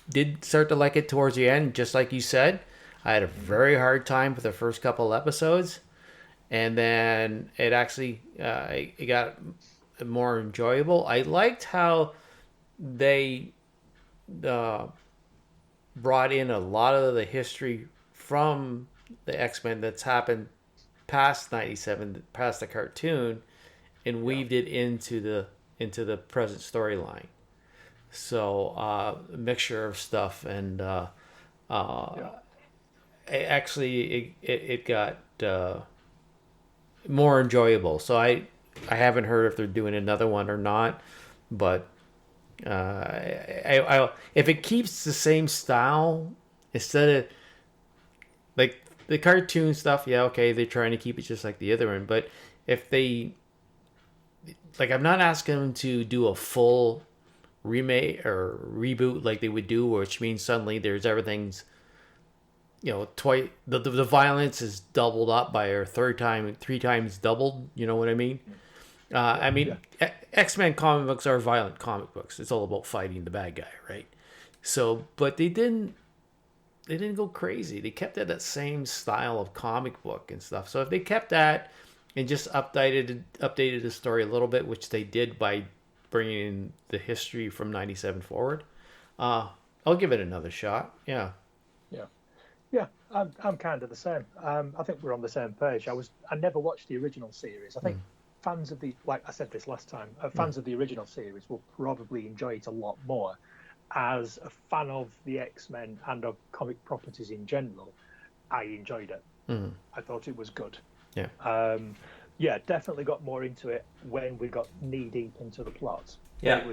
did start to like it towards the end, just like you said. I had a very hard time with the first couple episodes, and then it actually it got more enjoyable. I liked how they brought in a lot of the history from the X-Men that's happened past '97, past the cartoon, and weaved it into the present storyline. So a mixture of stuff, and it got more enjoyable. So I haven't heard if they're doing another one or not, but if it keeps the same style instead of like the cartoon stuff, they're trying to keep it just like the other one. But if they I'm not asking them to do a full remake or reboot like they would do, which means suddenly there's everything's twice the violence is doubled up by or three times doubled. You know what I mean? X-Men comic books are violent comic books. It's all about fighting the bad guy, right? So, but they didn't go crazy. They kept that same style of comic book and stuff. So if they kept that and just updated the story a little bit, which they did by bringing in the history from 97 forward, I'll give it another shot. Yeah. Yeah, I'm kind of the same. I think we're on the same page. I never watched the original series. I think fans of like I said this last time, fans of the original series will probably enjoy it a lot more. As a fan of the X-Men and of comic properties in general, I enjoyed it. I thought it was good. Yeah. Yeah, definitely got more into it when we got knee deep into the plot. Yeah.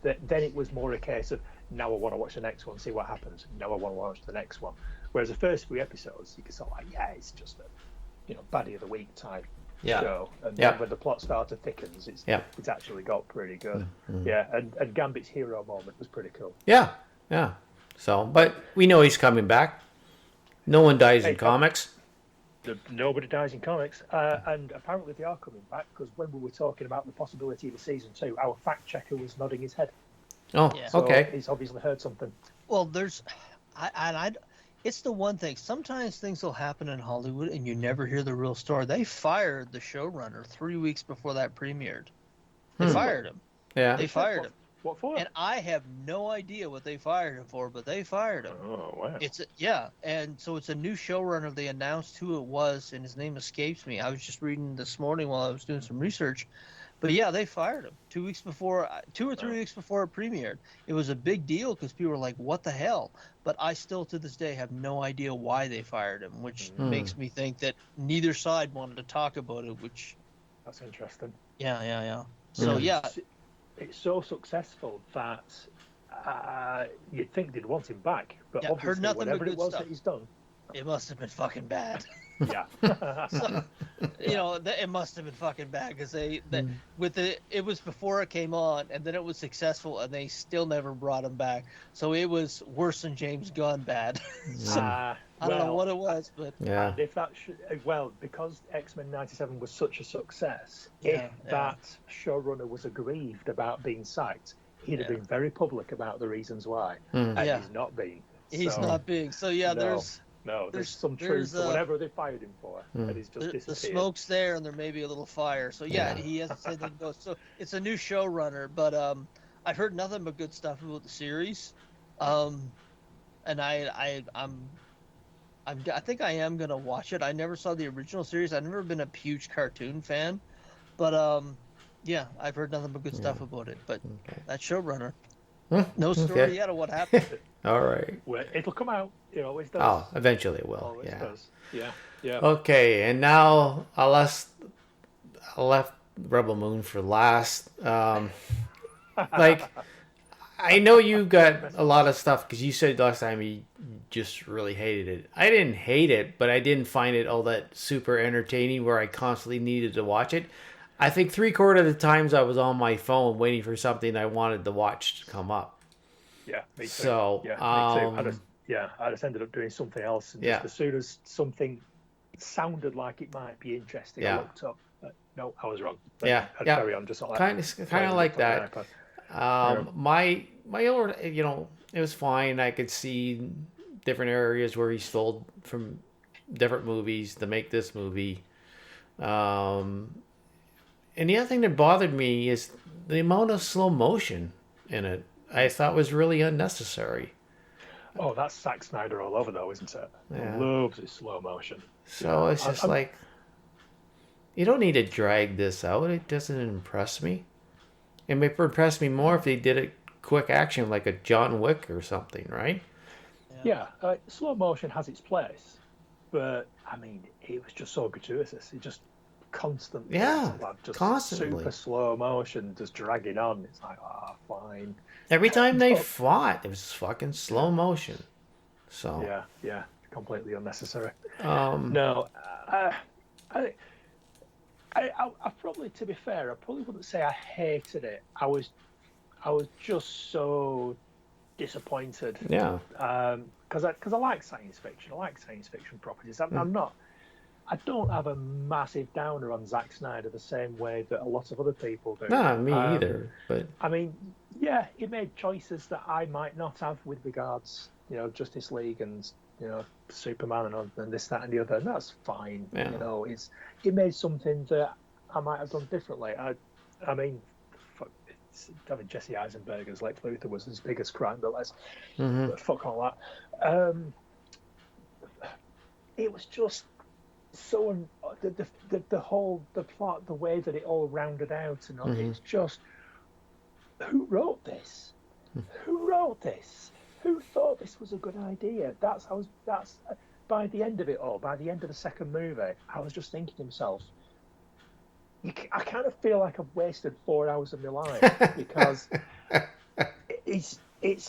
Then it was more a case of, now I want to watch the next one, see what happens. Now I want to watch the next one. Whereas the first 3 episodes, you could sort of like, yeah, it's just a, baddie of the week type show. And then when the plot started thickens, it's actually got pretty good. Yeah, and Gambit's hero moment was pretty cool. Yeah. So, but we know he's coming back. No one dies in comics. Nobody dies in comics, and apparently they are coming back, because when we were talking about the possibility of a season 2, our fact checker was nodding his head. Oh, So okay. he's obviously heard something. Well, it's the one thing. Sometimes things will happen in Hollywood and you never hear the real story. They fired the showrunner 3 weeks before that premiered. They fired him. Yeah. They fired him. What for? And I have no idea what they fired him for, but they fired him. Oh, wow. And so it's a new showrunner. They announced who it was, and his name escapes me. I was just reading this morning while I was doing some research. But yeah, they fired him 2 or 3 weeks before it premiered. It was a big deal because people were like, what the hell? But I still, to this day, have no idea why they fired him, which makes me think that neither side wanted to talk about it, which... That's interesting. Yeah. So, It's so successful that you'd think they'd want him back. But obviously, heard nothing whatever but it good was stuff. that he's done... It must have been fucking bad. Yeah. So, it must have been fucking bad because it was before it came on, and then it was successful, and they still never brought him back. So it was worse than James Gunn bad. So, I don't know what it was, but and if that because X-Men '97 was such a success, that showrunner was aggrieved about being sacked, he'd have been very public about the reasons why, and he's not being. He's not being. So there's some truth to whatever they fired him for, and he's just disappeared. The smoke's there, and there may be a little fire. So he hasn't said anything goes. So it's a new showrunner, but I've heard nothing but good stuff about the series, and I think I am gonna watch it. I never saw the original series. I've never been a huge cartoon fan, but I've heard nothing but good stuff about it. But that showrunner, no story yet of what happened. All right. Well, it'll come out. It always does. Oh, eventually it will. Always does. Yeah. Okay, and now I left Rebel Moon for last. Like, I know you got a lot of stuff because you said last time you just really hated it. I didn't hate it, but I didn't find it all that super entertaining where I constantly needed to watch it. I think 3/4 of the times I was on my phone waiting for something I wanted to watch to come up. Yeah, me too. So, me too. I just ended up doing something else. And just as soon as something sounded like it might be interesting, I looked up. No, I was wrong. I'd carry on just like kind of like that. My old, it was fine. I could see different areas where he stole from different movies to make this movie. And the other thing that bothered me is the amount of slow motion in it. I thought was really unnecessary. Oh, that's Zack Snyder all over, though, isn't it? Yeah. He loves his slow motion. So it's just like, you don't need to drag this out. It doesn't impress me. It may impress me more if they did it quick action, like a John Wick or something, right? Yeah, slow motion has its place, but I mean, it was just so gratuitous. It just constantly, constantly super slow motion, just dragging on. It's like, fine. Every time they fought, it was fucking slow motion. So yeah, completely unnecessary. No, I probably, to be fair, I probably wouldn't say I hated it. I was just so disappointed. Yeah. Because I like science fiction. I like science fiction properties. I don't have a massive downer on Zack Snyder the same way that a lot of other people do. No, me either. But I mean, he made choices that I might not have with regards Justice League and Superman and this, that, and the other, and that's fine. Yeah. It made something that I might have done differently. I mean, having Jesse Eisenberg as Lex Luthor was his biggest crime, but fuck all that. It was just so the plot, the way that it all rounded out, and it's just, who wrote this? Who wrote this? Who thought this was a good idea? That's by the end of it all, by the end of the second movie, I was just thinking to myself, I kind of feel like I've wasted 4 hours of my life, because it's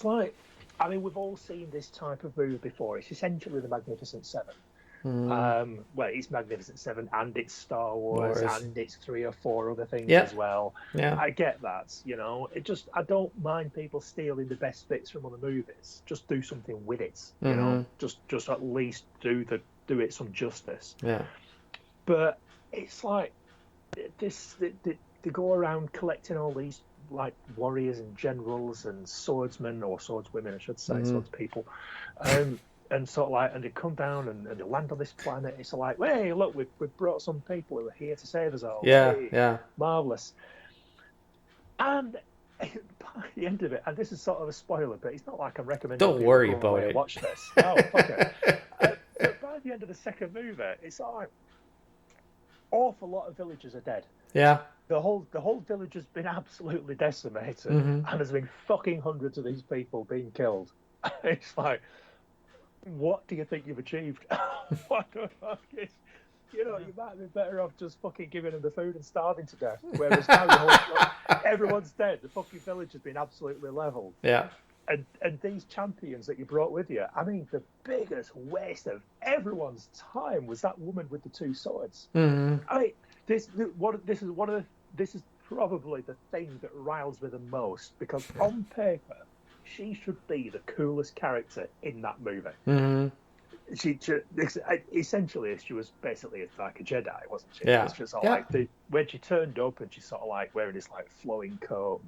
like, I mean, we've all seen this type of movie before. It's essentially the Magnificent Seven. Well, it's Magnificent Seven, and it's Star Wars, and it's 3 or 4 other things as well. Yeah. I get that, I don't mind people stealing the best bits from other movies. Just do something with it, Just at least do it some justice. Yeah. But it's like they go around collecting all these like warriors and generals and swordsmen, or swordswomen, I should say, swordspeople. And sort of like, and they come down and they land on this planet. It's like, hey, look, we've brought some people who are here to save us all. Yeah, hey, yeah. Marvelous. And by the end of it, and this is sort of a spoiler, but it's not like I'm recommending. Don't worry about it. Watch this. Oh, fuck it. But by the end of the second movie, it's like awful lot of villagers are dead. Yeah. The whole village has been absolutely decimated, and there's been fucking hundreds of these people being killed. It's like, what do you think you've achieved? What the fuck is, you might be better off just fucking giving them the food and starving to death. Whereas now everyone's dead. The fucking village has been absolutely leveled. Yeah. And these champions that you brought with you, I mean, the biggest waste of everyone's time was that woman with the 2 swords. I mean, this is probably the thing that riles me the most, because on paper, she should be the coolest character in that movie. She essentially, she was basically like a Jedi, wasn't she? Yeah. It was just sort of like when she turned up and she's sort of like wearing this like flowing coat,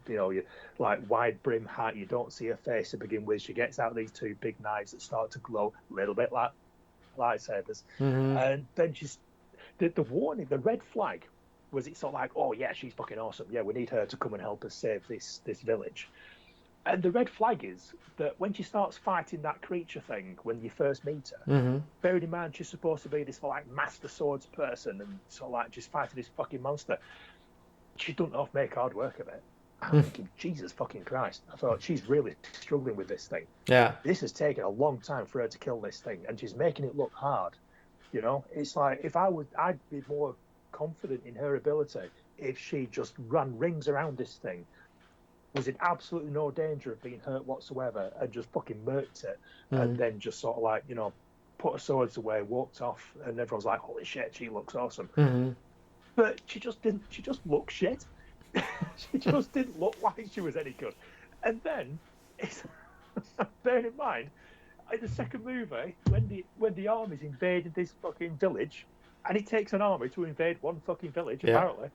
and, like wide brim hat. You don't see her face to begin with. She gets out these 2 big knives that start to glow a little bit like lightsabers, and then she's the warning, the red flag. Was it sort of like, oh yeah, she's fucking awesome. Yeah, we need her to come and help us save this village. And the red flag is that when she starts fighting that creature thing, when you first meet her, bearing in mind she's supposed to be this like master swords person and sort of like just fighting this fucking monster, she doesn't have to make hard work of it. I'm thinking, Jesus fucking Christ. I thought, she's really struggling with this thing. Yeah. This has taken a long time for her to kill this thing, and she's making it look hard. It's like, I'd be more confident in her ability if she just ran rings around this thing, was in absolutely no danger of being hurt whatsoever, and just fucking murked it, and then just sort of like, put her swords away, walked off, and everyone's like, holy shit, she looks awesome. But she just didn't. She just looked shit. She just didn't look like she was any good. And then, bear in mind, in the second movie, when the army's invaded this fucking village, and it takes an army to invade one fucking village, apparently,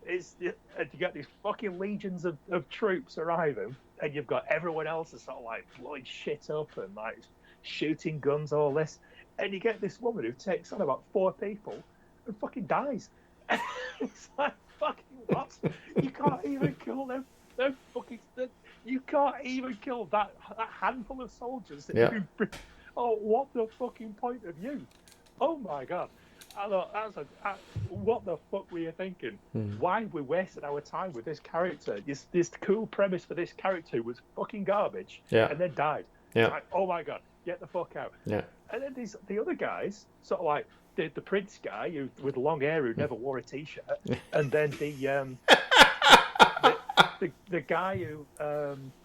and you get these fucking legions of troops arriving, and you've got everyone else is sort of like blowing shit up and like shooting guns, all this, and you get this woman who takes on about 4 people and fucking dies. It's like, fucking what? You can't even kill them fucking. You can't even kill that handful of soldiers. That what the fucking point of you? Oh my god! I thought, what the fuck were you thinking? Why we wasted our time with this character? This cool premise for this character was fucking garbage, and then died. Like, oh my god, get the fuck out! Yeah. And then the other guys, sort of like the prince guy who with long hair who never wore a t-shirt, and then the guy who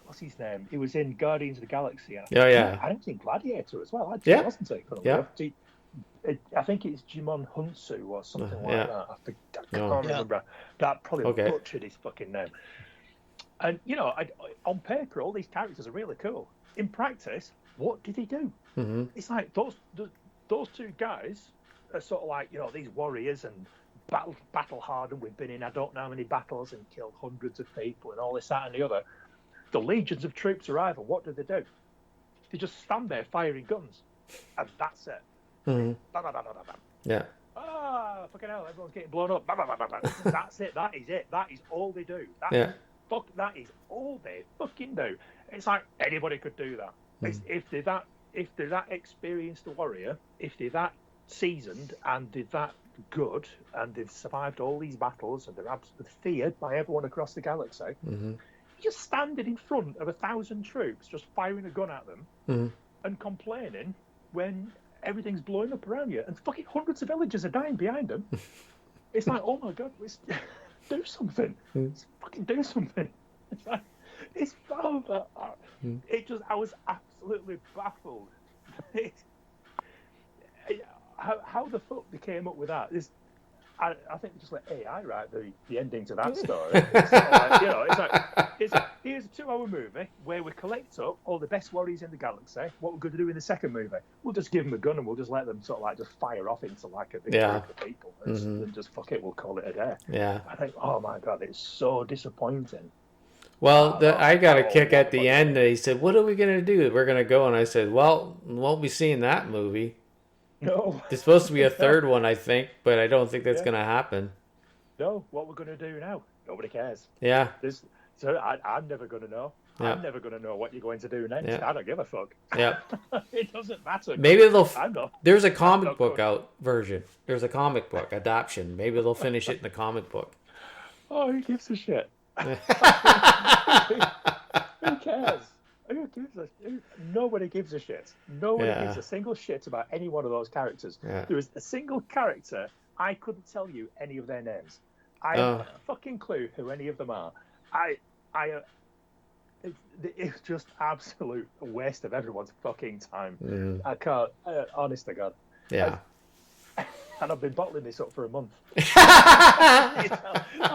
what's his name? He was in Guardians of the Galaxy. I don't think Gladiator as well. Actually, wasn't he? I think it's Jimon Hunsu or something like that. I can't remember. That probably butchered his fucking name. And on paper, all these characters are really cool. In practice, what did he do? It's like those 2 guys are sort of like these warriors and battle hardened. We've been in I don't know how many battles and killed hundreds of people and all this, that, and the other. The legions of troops arrive, and what do? They just stand there firing guns, and that's it. Mhm. Bam, bam, bam, bam, bam. Yeah. Ah, fucking hell! Everyone's getting blown up. Bam, bam, bam, bam, bam. That's it. That is it. That is all they do. Yeah. That is all they fucking do. It's like anybody could do that. If they're that experienced a warrior, if they're that seasoned and they're that good, and they've survived all these battles and they're absolutely feared by everyone across the galaxy, you're just standing in front of 1,000 troops, just firing a gun at them and complaining when everything's blowing up around you, and fucking hundreds of villagers are dying behind them. It's like, oh my god, let's do something. Let's fucking do something. It's like, it's I was absolutely baffled. How the fuck they came up with that is, I think just let AI write the ending to that story. It's sort of like, you know, here's a 2-hour movie where we collect up all the best warriors in the galaxy. What we're going to do in the second movie, we'll just give them a gun and we'll just let them sort of like just fire off into like a big group of people and just fuck it, we'll call it a day. Yeah. I think, oh my god, it's so disappointing. Well, I got a kick at the end. He said, "What are we gonna do? We're gonna go." And I said, "Well, we won't be seeing that movie. No. There's supposed to be a third one, I think, but I don't think that's gonna happen." No, what we're gonna do now? Nobody cares. Yeah. So I'm never gonna know. Yeah. I'm never gonna know what you're going to do next. Yeah. I don't give a fuck. Yeah. It doesn't matter. Maybe they'll. I'm not. There's a comic book out version. There's a comic book adaptation. Maybe they'll finish it in the comic book. Oh, who gives a shit? Who cares? Nobody gives a shit. Nobody gives a single shit about any one of those characters. Yeah. There is a single character, I couldn't tell you any of their names. I have a fucking clue who any of them are. It's just absolute waste of everyone's fucking time. I can't, honest to God. Yeah. And I've been bottling this up for a month. I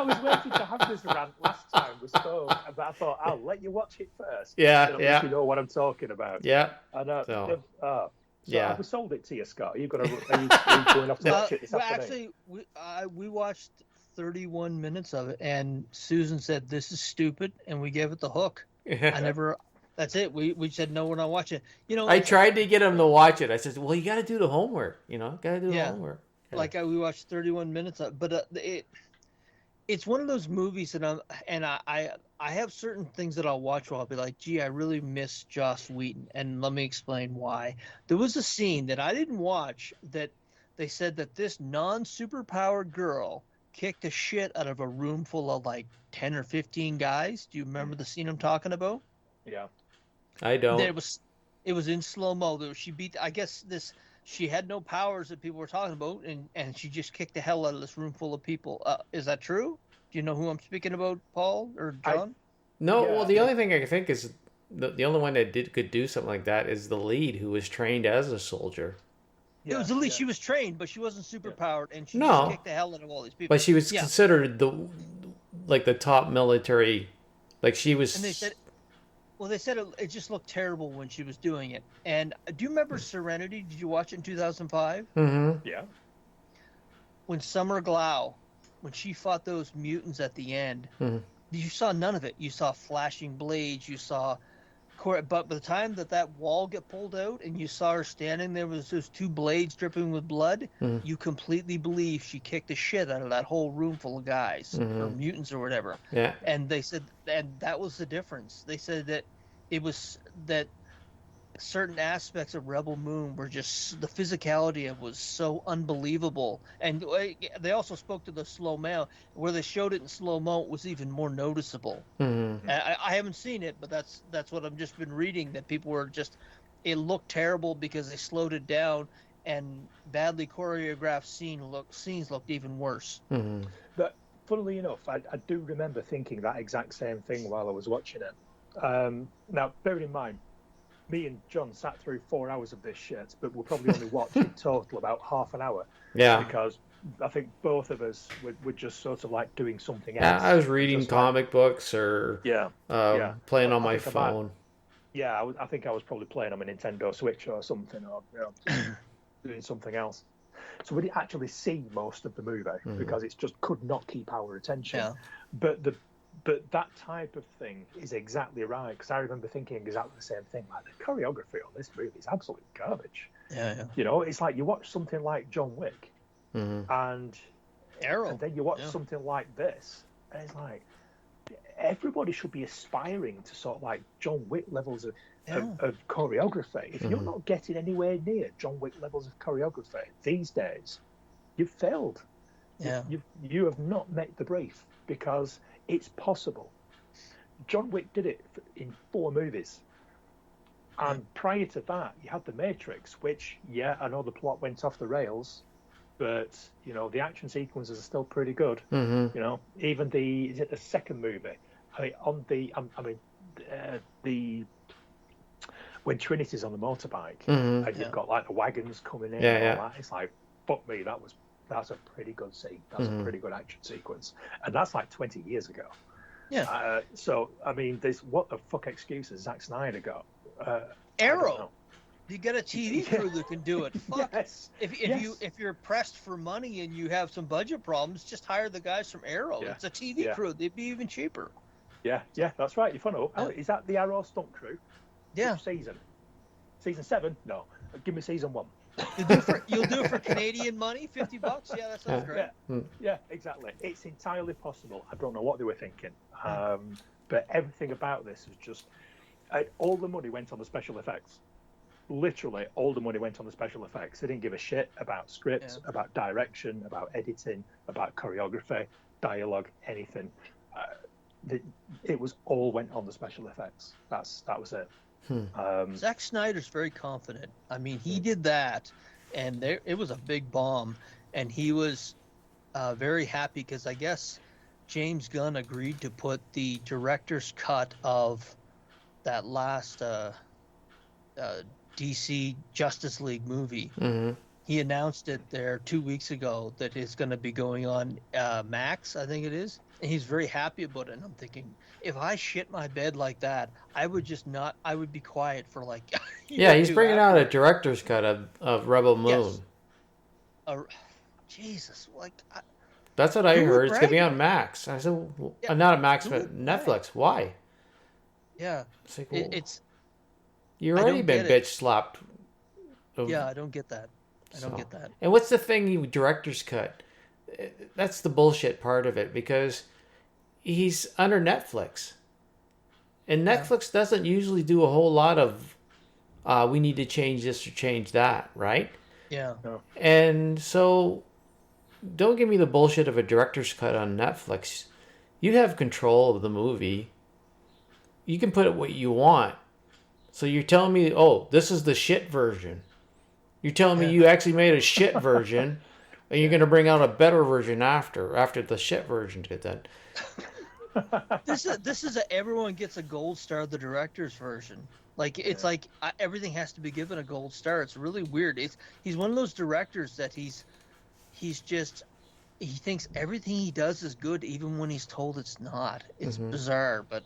was waiting to have this rant last time we spoke, but I thought I'll let you watch it first. Yeah, so at least you know what I'm talking about. Yeah. And, So have we sold it to you, Scott? Are you going off to watch it this afternoon? Actually, we watched 31 minutes of it, and Susan said, "This is stupid," and we gave it the hook. That's it. We said, no, we're not watching. You know, I tried to get him to watch it. I said, well, you got to do the homework. You know, got to do the homework. Yeah. Like we watched 31 minutes of, but it's one of those movies that I have certain things that I'll watch where I'll be like, gee, I really miss Joss Whedon, and let me explain why. There was a scene that I didn't watch that they said that this non-superpowered girl kicked the shit out of a room full of like 10 or 15 guys. Do you remember the scene I'm talking about? Yeah. I don't. It was in slow-mo. She beat, I guess she had no powers that people were talking about, and she just kicked the hell out of this room full of people. Is that true? Do you know who I'm speaking about, Paul or John? No. Well, the only thing I can think is the only one that could do something like that is the lead, who was trained as a soldier. Yeah, it was the lead. She was trained, but she wasn't super powered, and she No. just kicked the hell out of all these people. But she was considered the top military. Like she was. And they said it just looked terrible when she was doing it. And do you remember Serenity? Did you watch it in 2005? Mm-hmm. Yeah. When Summer Glau, when she fought those mutants at the end, you saw none of it. You saw flashing blades. You saw, but by the time that wall get pulled out and you saw her standing there with those two blades dripping with blood, you completely believe she kicked the shit out of that whole room full of guys or mutants or whatever. Yeah. And they said, and that was the difference. They said that it was that certain aspects of Rebel Moon were just, the physicality of it was so unbelievable. And they also spoke to the slow-mo. Where they showed it in slow-mo, it was even more noticeable. I haven't seen it, but that's what I've just been reading, that people were just, it looked terrible because they slowed it down, and badly choreographed scenes looked even worse. But funnily enough, I do remember thinking that exact same thing while I was watching it. Now, bear in mind, me and John sat through 4 hours of this shit, but we'll probably only watch in total about half an hour. Yeah. Because I think both of us were just sort of like doing something else. Yeah, I was reading comic books or playing on my phone. I think I was probably playing on my Nintendo Switch or something, or doing something else. So we didn't actually see most of the movie because it just could not keep our attention. Yeah. But But that type of thing is exactly right, because I remember thinking exactly the same thing. Like, the choreography on this movie is absolute garbage. Yeah. You know, it's like you watch something like John Wick, and Arrow. then you watch something like this, and it's like everybody should be aspiring to sort of like John Wick levels of choreography. If you're not getting anywhere near John Wick levels of choreography these days, you've failed. Yeah. You have not met the brief, because it's possible. John Wick did it in 4 movies. And prior to that, you had The Matrix, which, I know the plot went off the rails, but, you know, the action sequences are still pretty good. You know, even is it the second movie? I mean, when Trinity's on the motorbike, and you've got, like, the wagons coming in and all that, it's like, fuck me, that's a pretty good scene. That's a pretty good action sequence. And that's like 20 years ago. Yeah. So, I mean, what the fuck excuse has Zack Snyder got? Arrow. You get a TV crew that can do it. Fuck. Yes. If you're pressed for money and you have some budget problems, just hire the guys from Arrow. Yeah. It's a TV crew. They'd be even cheaper. Yeah, that's right. You follow up. Is that the Arrow stunt crew? Yeah. Which season? Season 7? No. Give me season 1. You'll do it for Canadian money, $50. Yeah, that sounds great. Yeah, exactly. It's entirely possible. I don't know what they were thinking, but everything about this is just all the money went on the special effects. Literally, all the money went on the special effects. They didn't give a shit about scripts, about direction, about editing, about choreography, dialogue, anything. It was all went on the special effects. That was it. Zack Snyder's very confident. I mean, he did that, and it was a big bomb, and he was very happy because I guess James Gunn agreed to put the director's cut of that last DC Justice League movie. He announced it there 2 weeks ago that it's going to be going on Max, I think it is. And he's very happy about it. And I'm thinking, if I shit my bed like that, I would be quiet for like. He's bringing out a director's cut of Rebel Moon. Yes. Jesus, like. That's what I heard. It's going to be on Max. I said, not on Max, but Netflix. Why? Yeah. It's like, well, you've already been bitch slapped. Yeah, I don't get that. I don't get that. And what's the thing, director's cut? That's the bullshit part of it, because he's under Netflix. And Netflix doesn't usually do a whole lot of, we need to change this or change that, right? Yeah. No. And so, don't give me the bullshit of a director's cut on Netflix. You have control of the movie. You can put it what you want. So you're telling me, this is the shit version. You're telling me you actually made a shit version, and you're going to bring out a better version after the shit version gets done. This is everyone gets a gold star, the director's version. Like it's like everything has to be given a gold star. It's really weird. He's one of those directors that he thinks everything he does is good, even when he's told it's not. It's bizarre, but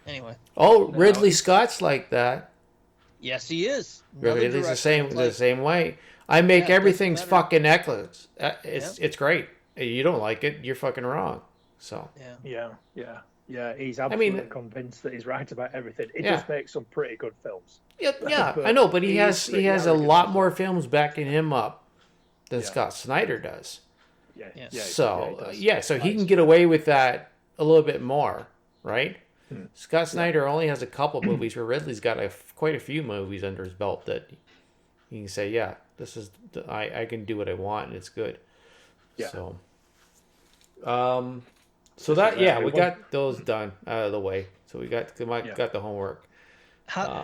anyway. Ridley Scott's like that. Yes, he is. Ridley's the same way. I make everything's fucking excellent. It's great. You don't like it, you're fucking wrong. So. Yeah. He's absolutely convinced that he's right about everything. He just makes some pretty good films. Yeah, I know, but he has a lot more films backing him up than Scott Snyder does. So he can get away with that a little bit more, right? Scott Snyder only has a couple movies where Ridley's got quite a few movies under his belt that you can say, this is I can do what I want and it's good. Yeah. So we got those done out of the way. So we got the homework. Go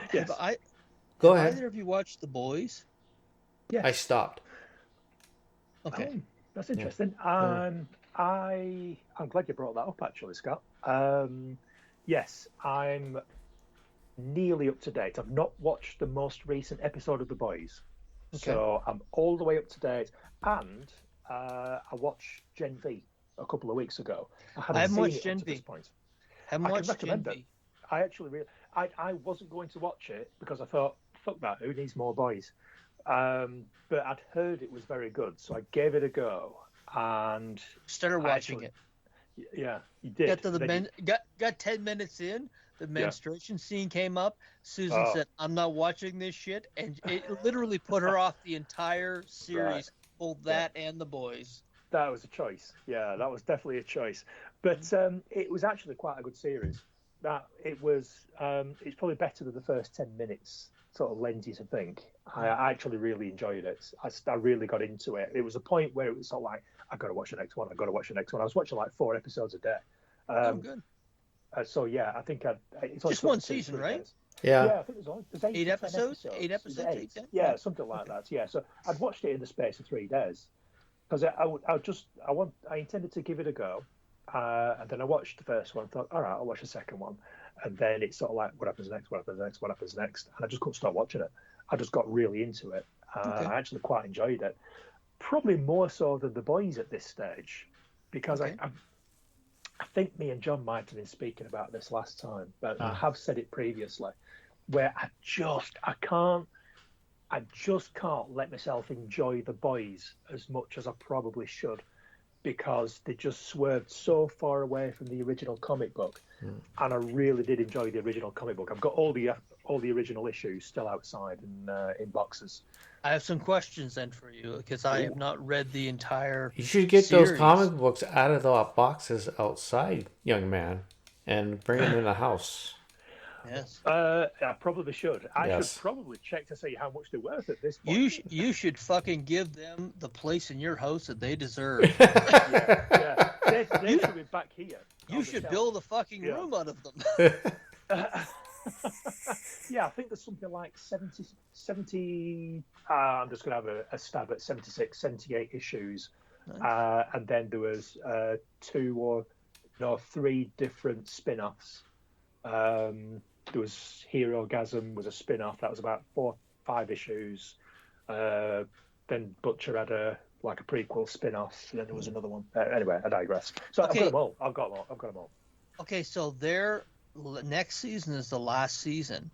ahead. Either of you watched The Boys? Yeah. I stopped. Okay. That's interesting. I'm glad you brought that up, actually, Scott. Yes, I'm nearly up to date. I've not watched the most recent episode of The Boys. Okay. So I'm all the way up to date. And I watched Gen V a couple of weeks ago. I haven't watched Gen V. Haven't watched Gen V. I actually I wasn't going to watch it because I thought, fuck that, who needs more boys? But I'd heard it was very good, so I gave it a go and started watching it. Yeah, you did. Got to the Then got 10 minutes in. The menstruation scene came up. Susan Oh. said, "I'm not watching this shit," and it literally put her off the entire series, both that and The Boys. That was a choice. Yeah, that was definitely a choice. But it was actually quite a good series. That it was. It's probably better than the first 10 minutes sort of lends you to think. I actually really enjoyed it. I really got into it. It was a point where it was sort of like, I've got to watch the next one. I've got to watch the next one. I was watching like 4 episodes a day. Good. So yeah, I think it's just one season, right? Days. Yeah. Yeah, I think there's 8 episodes. 8 episodes. 8. Yeah, something like that. Yeah, so I'd watched it in the space of 3 days because I intended to give it a go, and then I watched the first one. Thought, all right, I'll watch the second one, and then it's sort of like, what happens next? What happens next? What happens next? And I just couldn't stop watching it. I just got really into it. I actually quite enjoyed it, probably more so than The Boys at this stage, because I think me and John might have been speaking about this last time, but I have said it previously, where I just can't let myself enjoy The Boys as much as I probably should, because they just swerved so far away from the original comic book, and I really did enjoy the original comic book. I've got all the original issues still outside in boxes. I have some questions then for you because I have not read the entire. You should get series. those comic books out of the boxes outside, young man, and bring them in the house. Yes. I probably should. I Yes. should probably check to see how much they're worth at this point. You should fucking give them the place in your house that they deserve. Yeah. They should be back here. You should build a fucking room out of them. Yeah, I think there's something like 70 I'm just going to have a stab at 76, 78 issues. Nice. And then there was 2 or 3 different spin-offs. There was Hero-gasm was a spin-off. That was about 4, 5 issues. Then Butcher had a prequel spin-off. And then there was another one. Anyway, I digress. So I've got them all. I've got them all. Okay, so their next season is the last season.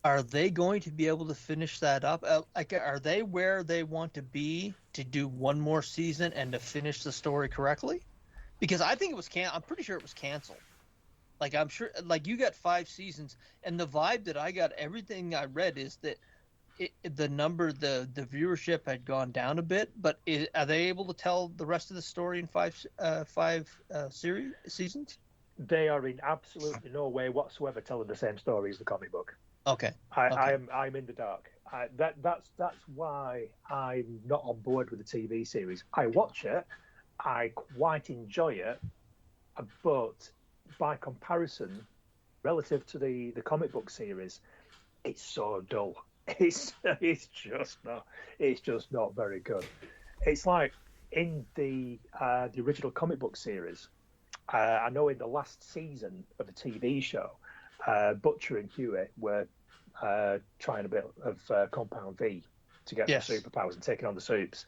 Are they going to be able to finish that up? Are they where they want to be to do one more season and to finish the story correctly? Because I think it was I'm pretty sure it was canceled. Like, I'm sure, like, you got 5 seasons, and the vibe that I got, everything I read is that the viewership had gone down a bit, but are they able to tell the rest of the story in 5 seasons? They are in absolutely no way whatsoever telling the same story as the comic book. Okay. I'm in the dark. That's why I'm not on board with the TV series. I watch it, I quite enjoy it, but by comparison, relative to the comic book series, it's so dull. It's just not very good. It's like in the original comic book series. I know in the last season of the TV show, Butcher and Huey were trying a bit of Compound V to get their superpowers and taking on the Supes.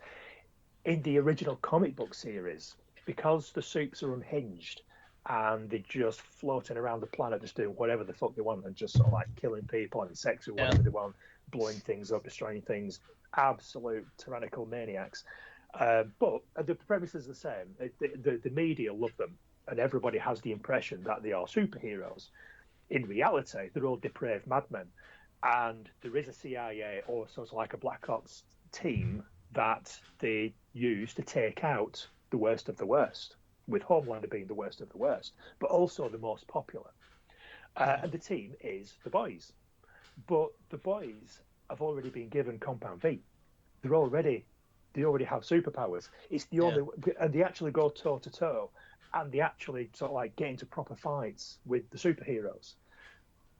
In the original comic book series, because the Supes are unhinged and they're just floating around the planet, just doing whatever the fuck they want and just sort of like killing people and sex with whatever they want, blowing things up, destroying things, absolute tyrannical maniacs. But the premise is the same. The media love them, and everybody has the impression that they are superheroes. In reality, they're all depraved madmen. And there is a CIA or sort of like a Black Ops team that they use to take out the worst of the worst, with Homelander being the worst of the worst, but also the most popular. And the team is the Boys. But the Boys have already been given Compound V. They already have superpowers. It's the only, and they actually go toe to toe, and they actually sort of like get into proper fights with the superheroes.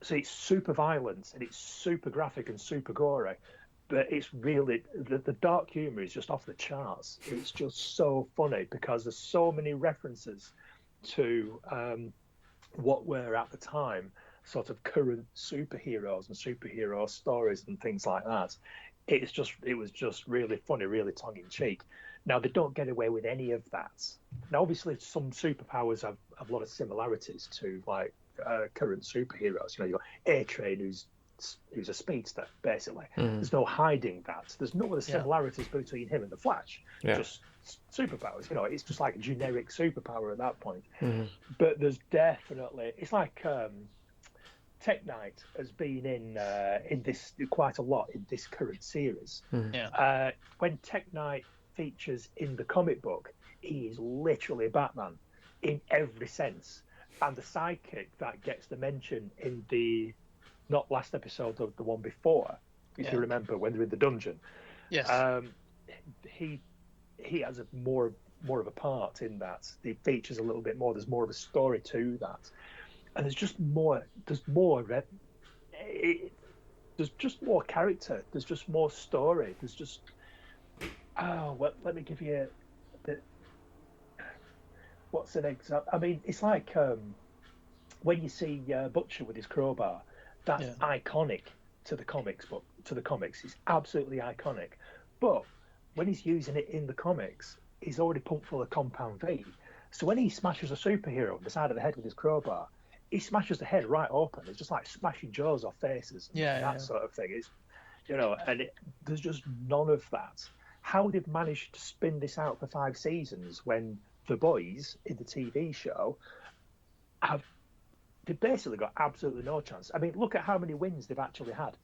So it's super violent and it's super graphic and super gory, but it's really the dark humor is just off the charts. It's just so funny because there's so many references to what were at the time sort of current superheroes and superhero stories and things like that. It was just really funny, really tongue in cheek. Now they don't get away with any of that. Now obviously some superpowers have a lot of similarities to like current superheroes. You know, you've got A-Train who's he was a speedster, basically. There's no hiding that. There's no other similarities between him and the Flash. Just superpowers. You know, it's just like a generic superpower at that point. But there's definitely, it's like Tech Knight has been in this quite a lot in this current series. When Tech Knight features in the comic book, he is literally Batman in every sense. And the sidekick that gets the mention in the not last episode of the one before, if you remember, when they're in the dungeon. He has a more of a part in that. He features a little bit more. There's more of a story to that, and there's just more. There's just more character. There's just more story. There's just let me give you what's an example? I mean, it's like when you see Butcher with his crowbar. That's iconic to the comics book. To the comics, it's absolutely iconic. But when he's using it in the comics, he's already pumped full of Compound V. So when he smashes a superhero on the side of the head with his crowbar, he smashes the head right open. It's just like smashing jaws off faces. That sort of thing. It's, you know, and there's just none of that. How they've managed to spin this out for 5 seasons when the boys in the TV show they've basically got absolutely no chance. I mean, look at how many wins they've actually had.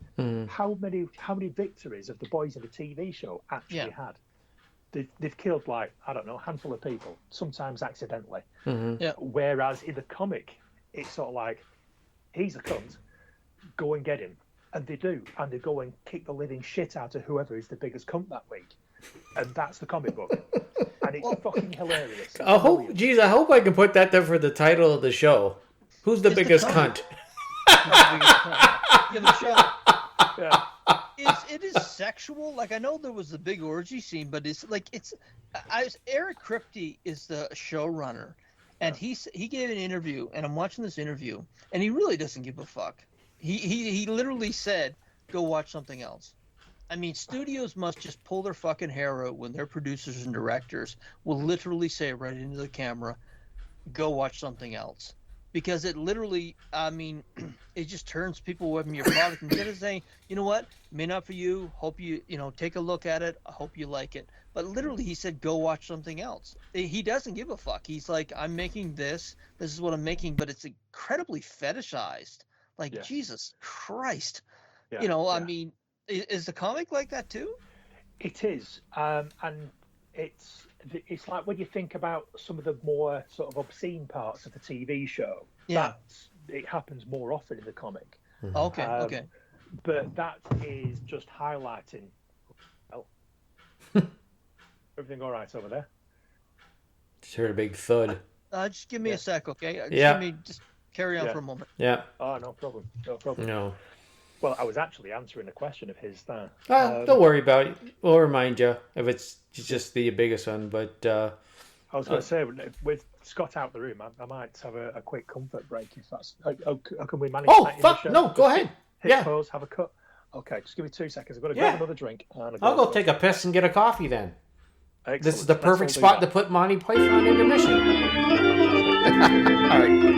How many victories have the boys in the TV show actually had? They've killed, like, I don't know, a handful of people, sometimes accidentally. Whereas in the comic, it's sort of like, he's a cunt, go and get him. And they do. And they go and kick the living shit out of whoever is the biggest cunt that week. And that's the comic book. And it's fucking hilarious. It's I hope I can put that there for the title of the show. Who's the biggest cunt? Give it a shot. It is sexual. Like, I know there was the big orgy scene, but it's like Eric Kripke is the showrunner, and he gave an interview, and I'm watching this interview, and he really doesn't give a fuck. He literally said, "Go watch something else." I mean, studios must just pull their fucking hair out when their producers and directors will literally say right into the camera, "Go watch something else." Because it literally, I mean, it just turns people away from your product. Instead of saying, you know what, may not for you, hope you take a look at it, I hope you like it. But literally, he said, go watch something else. He doesn't give a fuck. He's like, I'm making this is what I'm making, but it's incredibly fetishized. Like, Jesus Christ. I mean, is the comic like that too? It is. And it's like when you think about some of the more sort of obscene parts of the TV show, it happens more often in the comic. Okay. But that is just highlighting. Oh, everything all right over there? Just heard a big thud. Just give me a sec, okay? Just carry on for a moment. Yeah. Oh, no problem. No. Well, I was actually answering a question of his there. Don't worry about it. We'll remind you if it's just the biggest one. But I was going to say, with Scott out the room, I might have a quick comfort break if that's. How can we manage that? Oh, fuck! No, go ahead. Hit pause, have a cut. Okay, just give me 2 seconds. I've got to grab another drink. I'll go take a piss and get a coffee then. Excellent. This is the perfect spot to put Monty Python intermission. All right.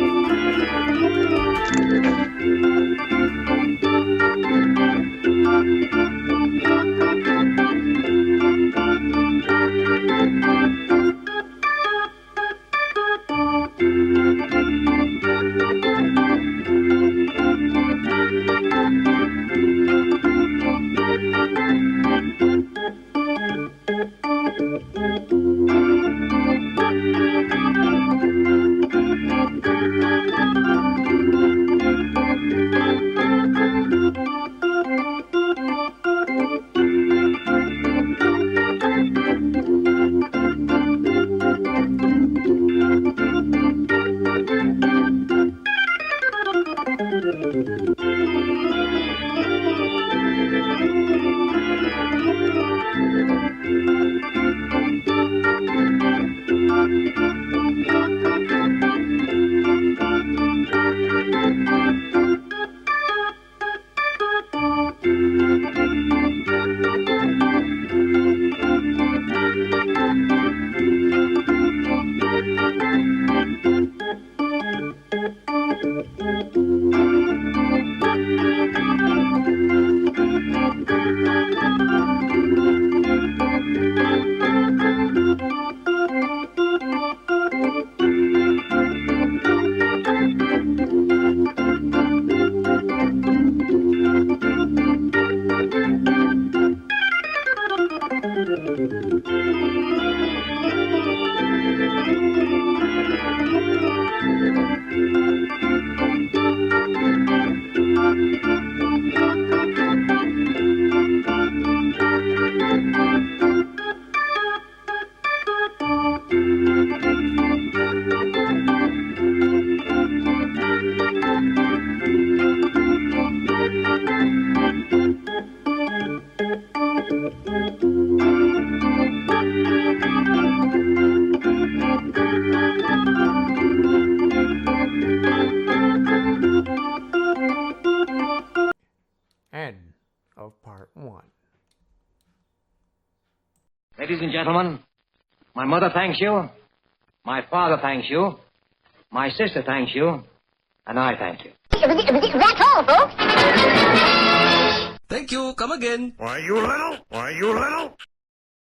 End of part 1. Ladies and gentlemen, my mother thanks you, my father thanks you, my sister thanks you, and I thank you. That's all, folks. Thank you. Come again. Why, you little?